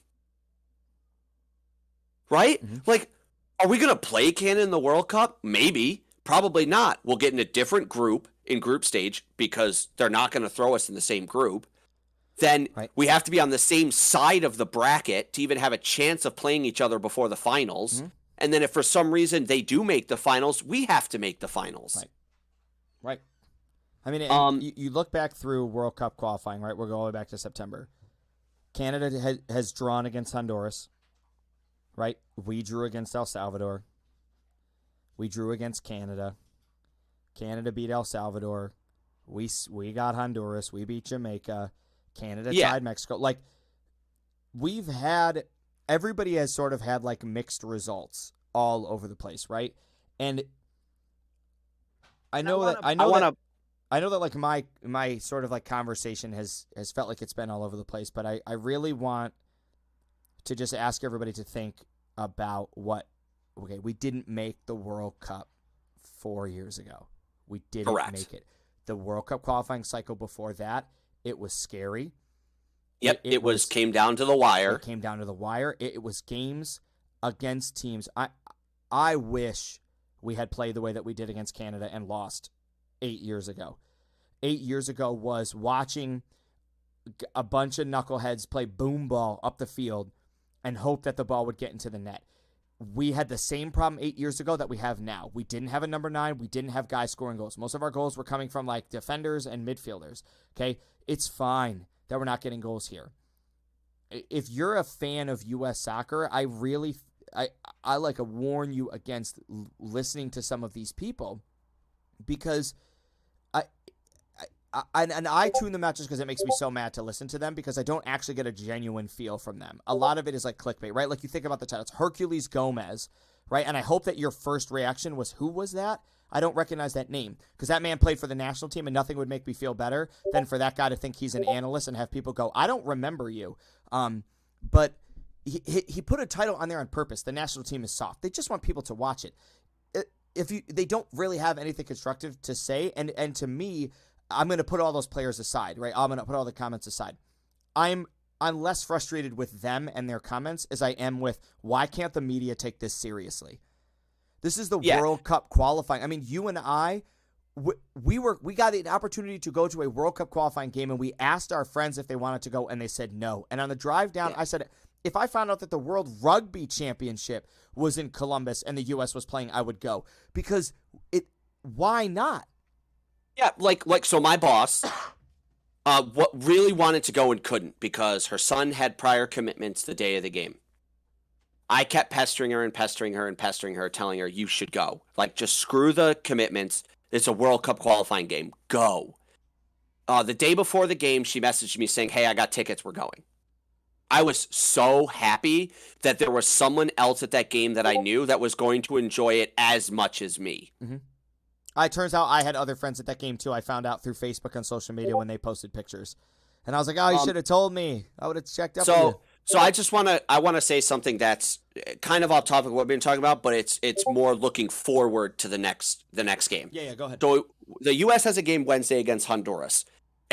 Right? Mm-hmm. Like, are we gonna play Canada in the World Cup? Maybe. Probably not. We'll get in a different group in group stage because they're not going to throw us in the same group. Then we have to be on the same side of the bracket to even have a chance of playing each other before the finals. Mm-hmm. And then if for some reason they do make the finals, we have to make the finals. Right. I mean, you look back through World Cup qualifying, right? We're going all the way back to September. Canada has drawn against Honduras, right? We drew against El Salvador. We drew against Canada. Canada beat El Salvador. We got Honduras. We beat Jamaica. Canada tied Mexico. Like, everybody has sort of had like mixed results all over the place, right? And I know that like my sort of like conversation has felt like it's been all over the place, but I really want to just ask everybody to think about we didn't make the World Cup 4 years ago. We didn't make it. The World Cup qualifying cycle before that, it was scary. Yep, it came down to the wire. It came down to the wire. It was games against teams. I wish we had played the way that we did against Canada and lost 8 years ago. 8 years ago was watching a bunch of knuckleheads play boom ball up the field and hope that the ball would get into the net. We had the same problem 8 years ago that we have now. We didn't have a number 9. We didn't have guys scoring goals. Most of our goals were coming from like defenders and midfielders. Okay, it's fine that we're not getting goals here. If you're a fan of U.S. soccer, I like to warn you against listening to some of these people, because I tune them out just because it makes me so mad to listen to them, because I don't actually get a genuine feel from them. A lot of it is like clickbait, right? Like, you think about the titles, Herculez Gomez, right? And I hope that your first reaction was, who was that? I don't recognize that name, because that man played for the national team, and nothing would make me feel better than for that guy to think he's an analyst and have people go, I don't remember you. But he put a title on there on purpose. The national team is soft. They just want people to watch it. They don't really have anything constructive to say, and to me, I'm going to put all those players aside, right? I'm going to put all the comments aside. I'm less frustrated with them and their comments as I am with, why can't the media take this seriously? This is the World Cup qualifying. I mean, you and I, we got an opportunity to go to a World Cup qualifying game, and we asked our friends if they wanted to go, and they said no. And on the drive down, I said, if I found out that the World Rugby Championship was in Columbus and the U.S. was playing, I would go, because why not? Yeah, so my boss what really wanted to go and couldn't because her son had prior commitments the day of the game. I kept pestering her, telling her, you should go. Like, just screw the commitments. It's a World Cup qualifying game. Go. The day before the game, she messaged me saying, hey, I got tickets. We're going. I was so happy that there was someone else at that game that I knew that was going to enjoy it as much as me. Mm-hmm. It turns out I had other friends at that game, too. I found out through Facebook and social media when they posted pictures. And I was like, oh, you should have told me. I would have checked up with you. So I just want to say something that's kind of off topic of what we've been talking about, but it's more looking forward to the next game. Yeah, go ahead. So the U.S. has a game Wednesday against Honduras.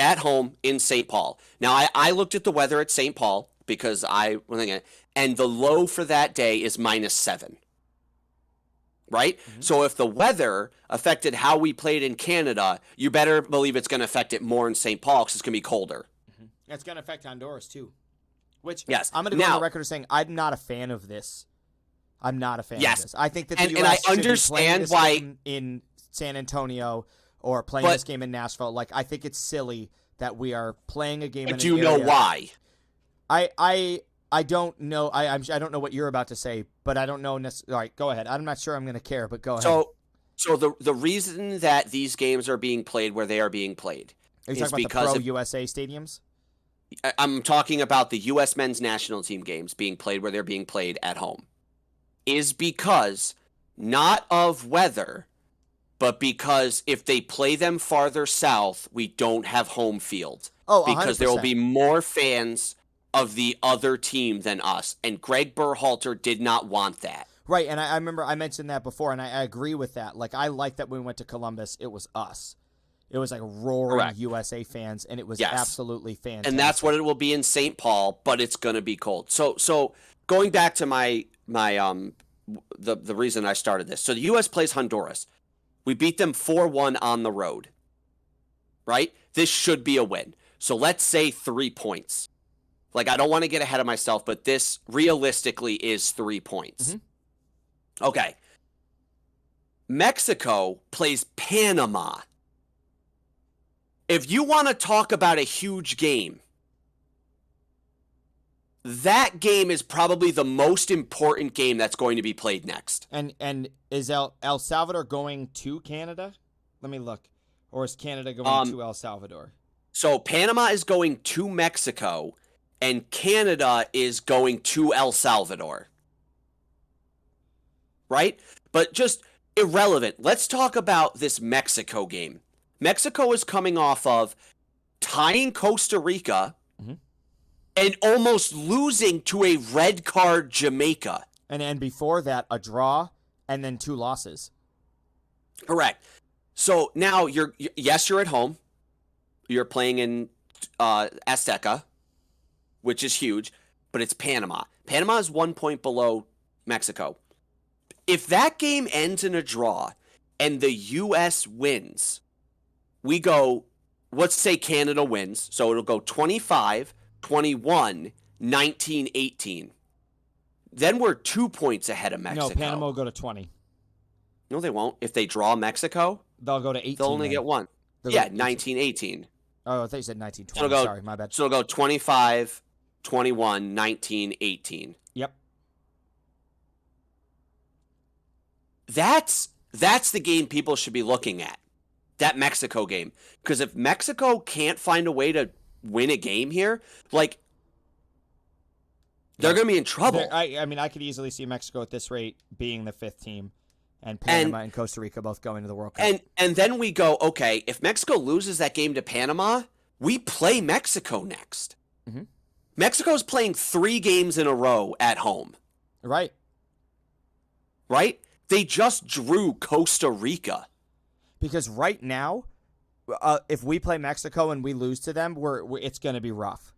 at home in St. Paul. Now, I looked at the weather at St. Paul because I was thinking, and the low for that day is -7. Right? So if the weather affected how we played in Canada, you better believe it's going to affect it more in St. Paul because it's going to be colder. It's going to affect Honduras, too. Which, yes. I'm going to go on the record as saying I'm not a fan of this. I'm not a fan of this. I think that the U.S. I understand should be playing this why game in San Antonio or playing this game in Nashville. Like, I think it's silly that we are playing a game in an area. Do you know why? I don't know. I don't know what you're about to say, but I don't know necessarily. All right, go ahead. I'm not sure I'm going to care, but go ahead. So the reason that these games are being played where they are being played are you talking about the Pro USA stadiums? I'm talking about the U.S. men's national team games being played where they're being played at home. Is because not of weather, but because if they play them farther south, we don't have home field. Oh, 100%. Because there will be more fans of the other team than us. And Greg Berhalter did not want that. Right, and I remember I mentioned that before, and I agree with that. Like, I like that when we went to Columbus, it was us. It was like roaring Correct. USA fans, and it was absolutely fantastic. And that's what it will be in St. Paul, but it's going to be cold. So going back to my the reason I started this. So the U.S. plays Honduras. We beat them 4-1 on the road. Right? This should be a win. So let's say 3 points. Like, I don't want to get ahead of myself, but this realistically is 3 points. Mm-hmm. Okay. Mexico plays Panama. If you want to talk about a huge game, that game is probably the most important game that's going to be played next. And is El Salvador going to Canada? Let me look. Or is Canada going to El Salvador? So Panama is going to Mexico, and Canada is going to El Salvador. Right? But just irrelevant. Let's talk about this Mexico game. Mexico is coming off of tying Costa Rica and almost losing to a red card Jamaica. And before that, a draw and then 2 losses. Correct. So now you're at home. You're playing in Azteca, which is huge, but it's Panama. Panama is 1 point below Mexico. If that game ends in a draw and the U.S. wins, we go, let's say Canada wins, so it'll go 25, 21, 19, 18. Then we're 2 points ahead of Mexico. No, Panama will go to 20. No, they won't. If they draw Mexico, they'll go to 18. They'll only get one. Yeah, 19, 18. Oh, I thought you said 19, 20. Sorry, my bad. So it'll go 25, 21, 19, 18. Yep. That's the game people should be looking at. That Mexico game. Because if Mexico can't find a way to win a game here, like, they're going to be in trouble. I mean, I could easily see Mexico at this rate being the 5th team, and Panama and Costa Rica both going to the World Cup. And then we go, okay, if Mexico loses that game to Panama, we play Mexico next. Mm-hmm. Mexico's playing 3 games in a row at home. Right. Right? They just drew Costa Rica. Because right now, if we play Mexico and we lose to them, it's going to be rough.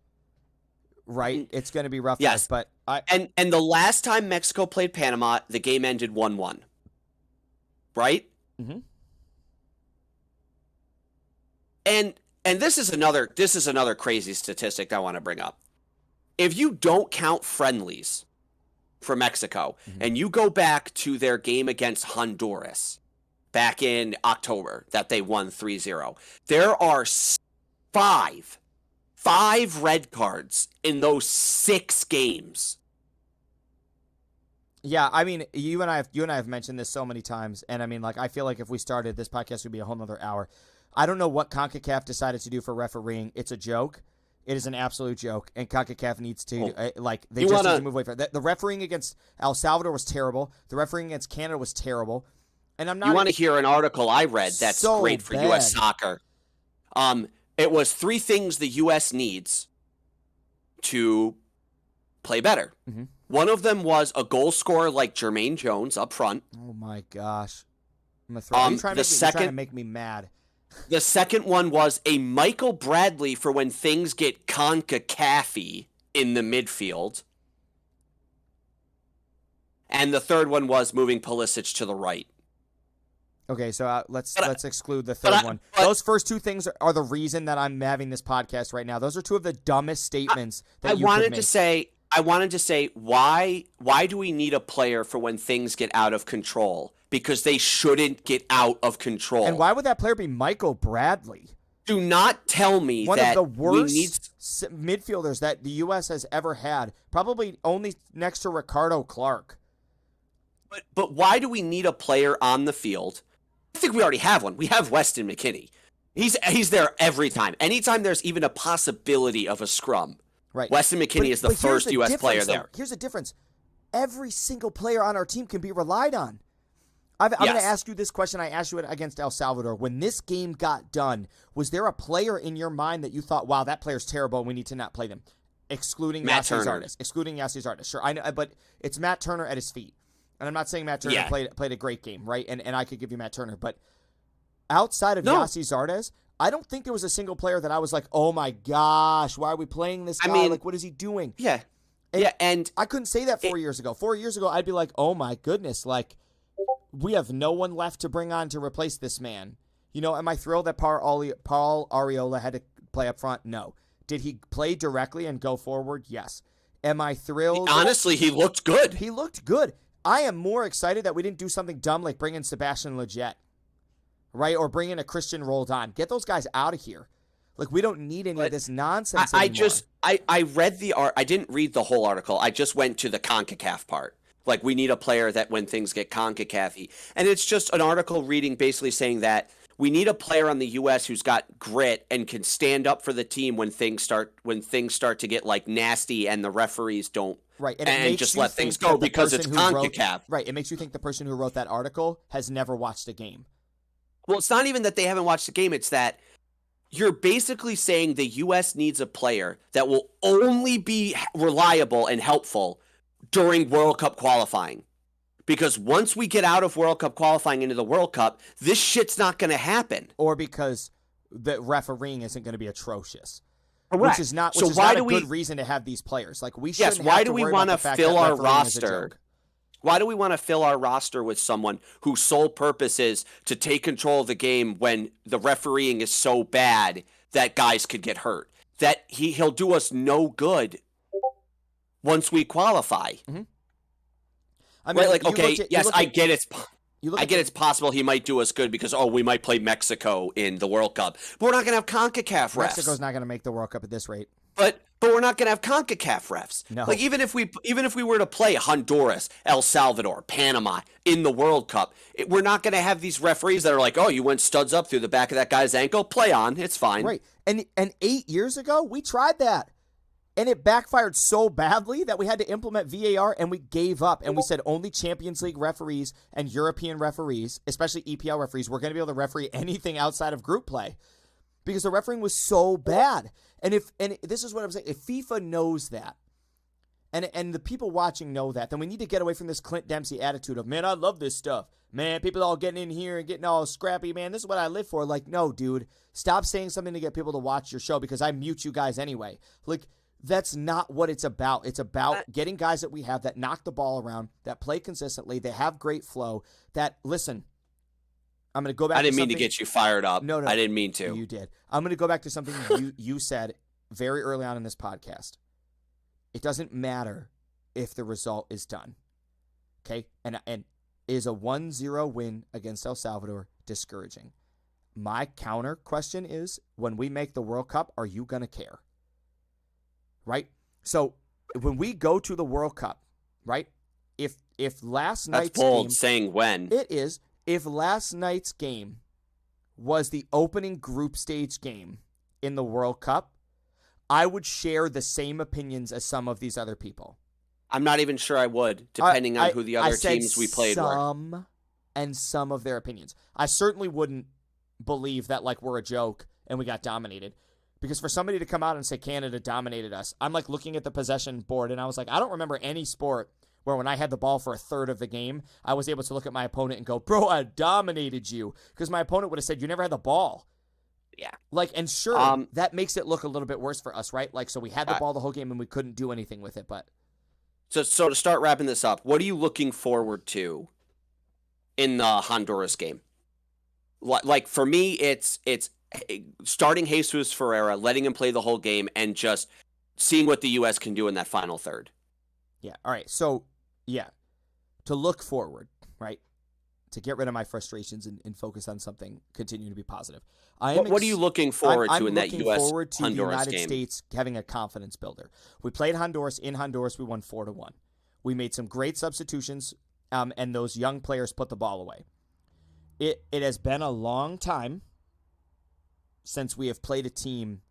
Right? It's going to be rough. Yes. But and the last time Mexico played Panama, the game ended 1-1. Right? Mm-hmm. And this is another crazy statistic I want to bring up. If you don't count friendlies for Mexico, and you go back to their game against Honduras back in October that they won 3-0, there are 5 red cards in those 6 games. Yeah, I mean, you and I have mentioned this so many times, and I mean, like, I feel like if we started, this podcast would be a whole nother hour. I don't know what CONCACAF decided to do for refereeing. It's a joke. It is an absolute joke, and CONCACAF needs to, need to move away from it. The refereeing against El Salvador was terrible. The refereeing against Canada was terrible. And I'm not. You want to hear an article I read that's so great for bad. U.S. soccer? It was 3 things the U.S. needs to play better. Mm-hmm. One of them was a goal scorer like Jermaine Jones up front. Oh my gosh! I'm gonna throw. Are you trying to make me mad? The second one was a Michael Bradley for when things get CONCACAF-y in the midfield. And the third one was moving Pulisic to the right. Okay, so let's exclude the third one. Those first two things are the reason that I'm having this podcast right now. Those are two of the dumbest statements that you could make. I wanted to say why do we need a player for when things get out of control? Because they shouldn't get out of control. And why would that player be Michael Bradley? Do not tell me one that of the worst midfielders that the U.S. has ever had, probably only next to Ricardo Clark. But why do we need a player on the field? I think we already have one. We have Weston McKennie. He's there every time. Anytime there's even a possibility of a scrum, right? Weston McKennie is the first U.S. player there. Here's the difference. Every single player on our team can be relied on. I'm going to ask you this question. I asked you it against El Salvador. When this game got done, was there a player in your mind that you thought, wow, that player's terrible, we need to not play them? Excluding Yassi Zardes. Sure, I know, but it's Matt Turner at his feet. And I'm not saying Matt Turner played a great game, right? And I could give you Matt Turner. But outside of Yassi Zardes, I don't think there was a single player that I was like, oh, my gosh, why are we playing this guy? Like, what is he doing? Yeah. And I couldn't say that 4 years ago. 4 years ago, I'd be like, oh, my goodness, like, we have no one left to bring on to replace this man. You know, am I thrilled that Paul Arriola had to play up front? No. Did he play directly and go forward? Yes. Am I thrilled? Honestly, he looked good. He looked good. I am more excited that we didn't do something dumb like bring in Sebastian Lletget, right? Or bring in a Christian Roldan. Get those guys out of here. Like, we don't need any of this nonsense anymore. I read I didn't read the whole article. I just went to the CONCACAF part. Like, we need a player that when things get CONCACAF-y. And it's just an article reading basically saying that we need a player on the U.S. who's got grit and can stand up for the team when things start to get, like, nasty and the referees don't. Right, and just let things go because it's CONCACAF. Right, it makes you think the person who wrote that article has never watched a game. Well, it's not even that they haven't watched the game. It's that you're basically saying the U.S. needs a player that will only be reliable and helpful during World Cup qualifying. Because once we get out of World Cup qualifying into the World Cup, this shit's not going to happen. Or because the refereeing isn't going to be atrocious. Correct. Which is not a good reason to have these players. Like, we shouldn't why have do to we worry want about to the fact fill that our refereeing is a roster? joke. Why do we want to fill our roster with someone whose sole purpose is to take control of the game when the refereeing is so bad that guys could get hurt? That he'll do us no good once we qualify. Mm-hmm. I mean, right? Like, I get it. I get it's possible he might do us good because, we might play Mexico in the World Cup. But we're not going to have CONCACAF refs. Mexico's not going to make the World Cup at this rate. But we're not going to have CONCACAF refs. No. Like, even if we were to play Honduras, El Salvador, Panama in the World Cup, we're not going to have these referees that are like, you went studs up through the back of that guy's ankle. Play on. It's fine. Right. And 8 years ago, we tried that. And it backfired so badly that we had to implement VAR, and we gave up. And we said only Champions League referees and European referees, especially EPL referees, were going to be able to referee anything outside of group play because the refereeing was so bad. And this is what I'm saying. If FIFA knows that, and the people watching know that, then we need to get away from this Clint Dempsey attitude of, man, I love this stuff. Man, people all getting in here and getting all scrappy. Man, this is what I live for. Like, no, dude, stop saying something to get people to watch your show because I mute you guys anyway. Like, that's not what it's about. It's about getting guys that we have that knock the ball around, that play consistently, they have great flow, that, listen, I'm going to go back to something. I didn't mean to get you fired up. No. I didn't mean to. You did. I'm going to go back to something you said very early on in this podcast. It doesn't matter if the result is done. Okay? And is a 1-0 win against El Salvador discouraging? My counter question is, when we make the World Cup, are you going to care? Right? So when we go to the World Cup, right? If last night's That's bold game, saying when. It is. If last night's game was the opening group stage game in the World Cup, I would share the same opinions as some of these other people. I'm not even sure I would, depending on who the other teams we played were. Some of their opinions. I certainly wouldn't believe that, like, we're a joke and we got dominated. Because for somebody to come out and say Canada dominated us, I'm like looking at the possession board and I was like, I don't remember any sport where when I had the ball for a third of the game, I was able to look at my opponent and go, bro, I dominated you. Because my opponent would have said, you never had the ball. Yeah. Like, and sure, that makes it look a little bit worse for us, right? Like, so we had the ball the whole game and we couldn't do anything with it, but. So to start wrapping this up, what are you looking forward to in the Honduras game? Like for me, it's starting Jesus Ferreira, letting him play the whole game, and just seeing what the U.S. can do in that final third. Yeah. All right. So, yeah, to look forward, right? To get rid of my frustrations and focus on something, continue to be positive. What are you looking forward to in that U.S. I'm looking forward to the Honduras United game? States having a confidence builder. We played Honduras. In Honduras, we won 4-1. We made some great substitutions, and those young players put the ball away. It has been a long time since we have played a team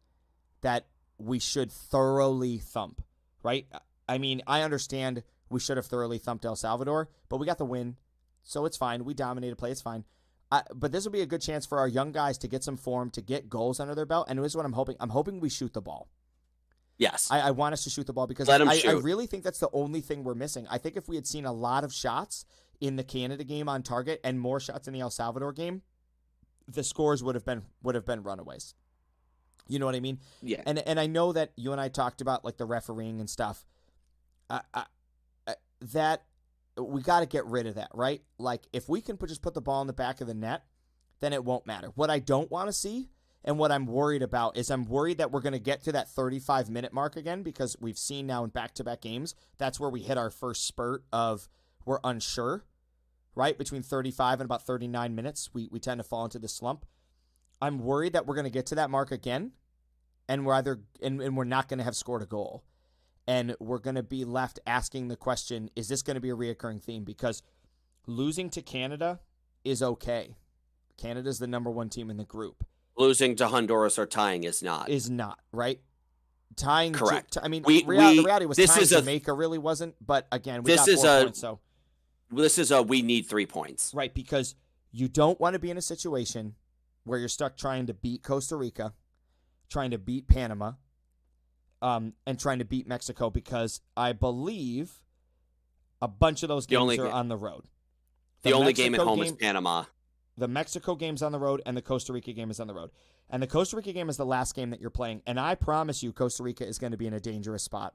that we should thoroughly thump, right? I mean, I understand we should have thoroughly thumped El Salvador, but we got the win, so it's fine. We dominated play, it's fine. But this will be a good chance for our young guys to get some form, to get goals under their belt, and this is what I'm hoping. I'm hoping we shoot the ball. Yes. I want us to shoot the ball because Let 'em I shoot. really think that's the only thing we're missing. I think if we had seen a lot of shots in the Canada game on target and more shots in the El Salvador game, the scores would have been runaways. You know what I mean? Yeah. And I know that you and I talked about like the refereeing and stuff. That we got to get rid of that, right? Like if we can just put the ball in the back of the net, then it won't matter. What I don't want to see and what I'm worried about is I'm worried that we're going to get to that 35-minute mark again because we've seen now in back-to-back games, that's where we hit our first spurt of we're unsure, right? Between 35 and about 39 minutes, we tend to fall into the slump. I'm worried that we're going to get to that mark again and we're not going to have scored a goal. And we're going to be left asking the question, is this going to be a reoccurring theme? Because losing to Canada is okay. Canada's the number one team in the group. Losing to Honduras or tying is not. Is not, right? Tying. Correct. I mean, the reality was tying Jamaica really wasn't. But again, we got 4 points. So this is we need 3 points. Right, because you don't want to be in a situation where you're stuck trying to beat Costa Rica, trying to beat Panama, and trying to beat Mexico because I believe a bunch of those games are on the road. The only game at home is Panama. The Mexico game's on the road, and the Costa Rica game is on the road. And the Costa Rica game is the last game that you're playing. And I promise you, Costa Rica is going to be in a dangerous spot.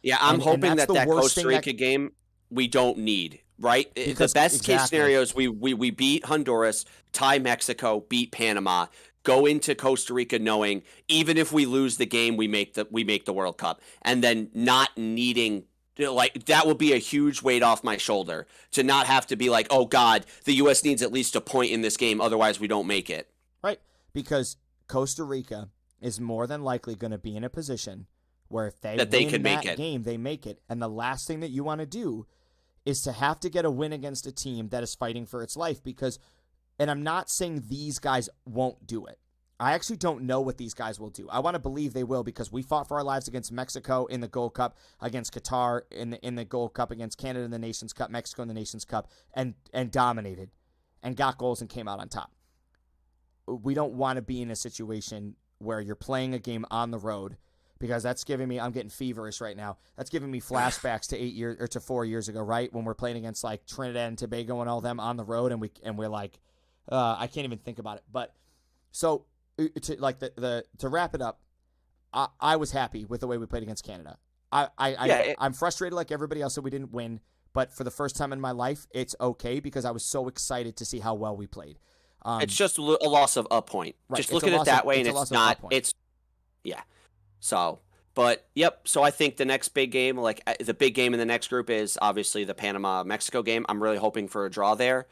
Yeah, I'm hoping that Costa Rica game we don't need, right? Because, the best case scenario is we beat Honduras, tie Mexico, beat Panama, go into Costa Rica knowing even if we lose the game, we make the World Cup, and then not needing. Like that would be a huge weight off my shoulder to not have to be like, oh God, the U.S. needs at least a point in this game, otherwise we don't make it. Right, because Costa Rica is more than likely going to be in a position where if they win that game, they make it. And the last thing that you want to do is to have to get a win against a team that is fighting for its life because, and I'm not saying these guys won't do it. I actually don't know what these guys will do. I want to believe they will because we fought for our lives against Mexico in the Gold Cup, against Qatar in the Gold Cup, against Canada in the Nations Cup, Mexico in the Nations Cup, and dominated and got goals and came out on top. We don't want to be in a situation where you're playing a game on the road because that's giving me, I'm getting feverish right now. That's giving me flashbacks to 8 years or to 4 years ago, right? When we're playing against like Trinidad and Tobago and all them on the road and we're like, I can't even think about it. But so, to wrap it up, I was happy with the way we played against Canada. I'm frustrated like everybody else that we didn't win, but for the first time in my life, it's okay because I was so excited to see how well we played. It's just a loss of a point. Right, just look at it that way, and it's not. It's So, but yep. So I think the next big game, like the big game in the next group, is obviously the Panama-Mexico game. I'm really hoping for a draw there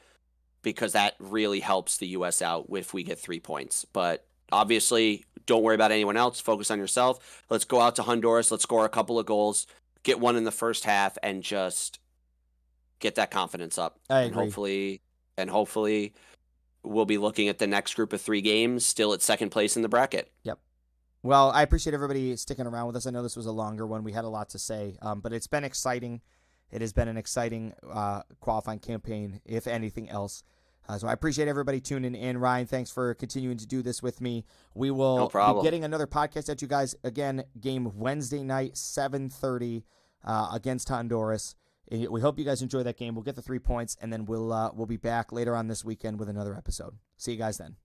because that really helps the U.S. out if we get 3 points. But obviously, don't worry about anyone else. Focus on yourself. Let's go out to Honduras. Let's score a couple of goals, get one in the first half, and just get that confidence up. I agree. And hopefully, we'll be looking at the next group of 3 games, still at second place in the bracket. Yep. Well, I appreciate everybody sticking around with us. I know this was a longer one. We had a lot to say, but it's been exciting. It has been an exciting qualifying campaign, if anything else. So I appreciate everybody tuning in. Ryan, thanks for continuing to do this with me. We will be getting another podcast at you guys. Again, game Wednesday night, 7:30 against Honduras. We hope you guys enjoy that game. We'll get the 3 points, and then we'll be back later on this weekend with another episode. See you guys then.